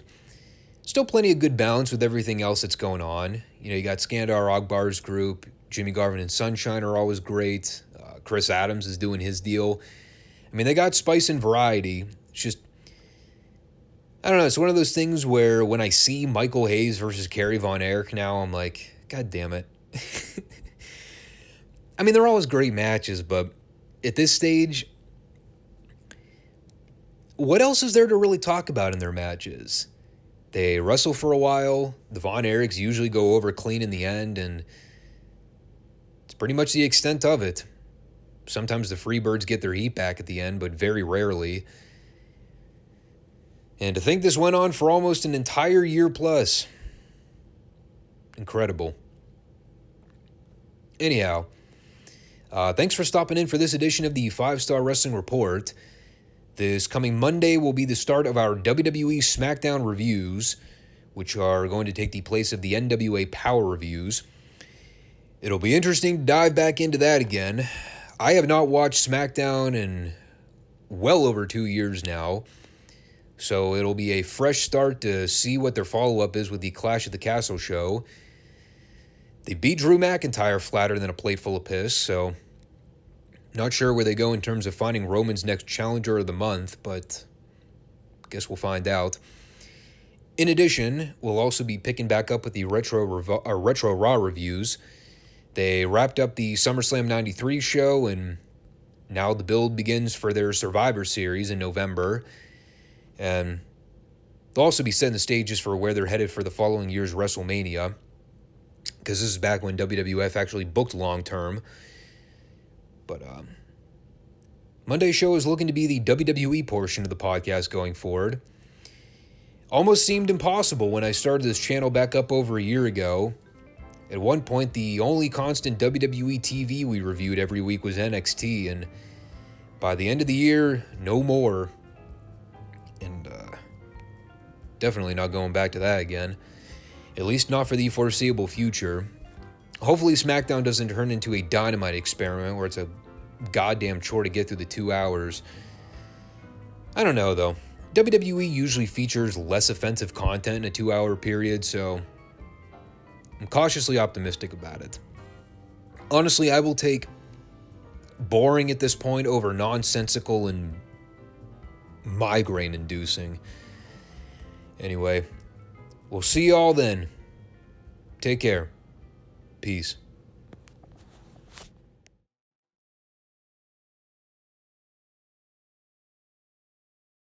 still plenty of good balance with everything else that's going on. You know, you got Skandar Ogbar's group. Jimmy Garvin and Sunshine are always great. Chris Adams is doing his deal. I mean, they got spice and variety. It's just, I don't know, it's one of those things where when I see Michael Hayes versus Carrie Von Erich now, I'm like, God damn it. I mean, they're always great matches, but at this stage, what else is there to really talk about in their matches? They wrestle for a while. The Von Erichs usually go over clean in the end, and it's pretty much the extent of it. Sometimes the Freebirds get their heat back at the end, but very rarely. And to think this went on for almost an entire year plus. Incredible. Anyhow, thanks for stopping in for this edition of the Five Starr Wrestling Report. This coming Monday will be the start of our WWE SmackDown reviews, which are going to take the place of the NWA Power reviews. It'll be interesting to dive back into that again. I have not watched SmackDown in well over 2 years now, so it'll be a fresh start to see what their follow-up is with the Clash at the Castle show. They beat Drew McIntyre flatter than a plate full of piss, so not sure where they go in terms of finding Roman's next challenger of the month, but I guess we'll find out. In addition, we'll also be picking back up with the Retro Raw reviews. They wrapped up the SummerSlam 93 show, and now the build begins for their Survivor Series in November. And they'll also be setting the stages for where they're headed for the following year's WrestleMania, because this is back when WWF actually booked long-term. But Monday's show is looking to be the WWE portion of the podcast going forward. Almost seemed impossible when I started this channel back up over a year ago. At one point, the only constant WWE TV we reviewed every week was NXT, and by the end of the year, no more. And definitely not going back to that again. At least not for the foreseeable future. Hopefully SmackDown doesn't turn into a Dynamite experiment where it's a goddamn chore to get through the 2 hours. I don't know, though. WWE usually features less offensive content in a 2-hour period, so I'm cautiously optimistic about it. Honestly, I will take boring at this point over nonsensical and migraine-inducing. Anyway, we'll see y'all then. Take care. Peace.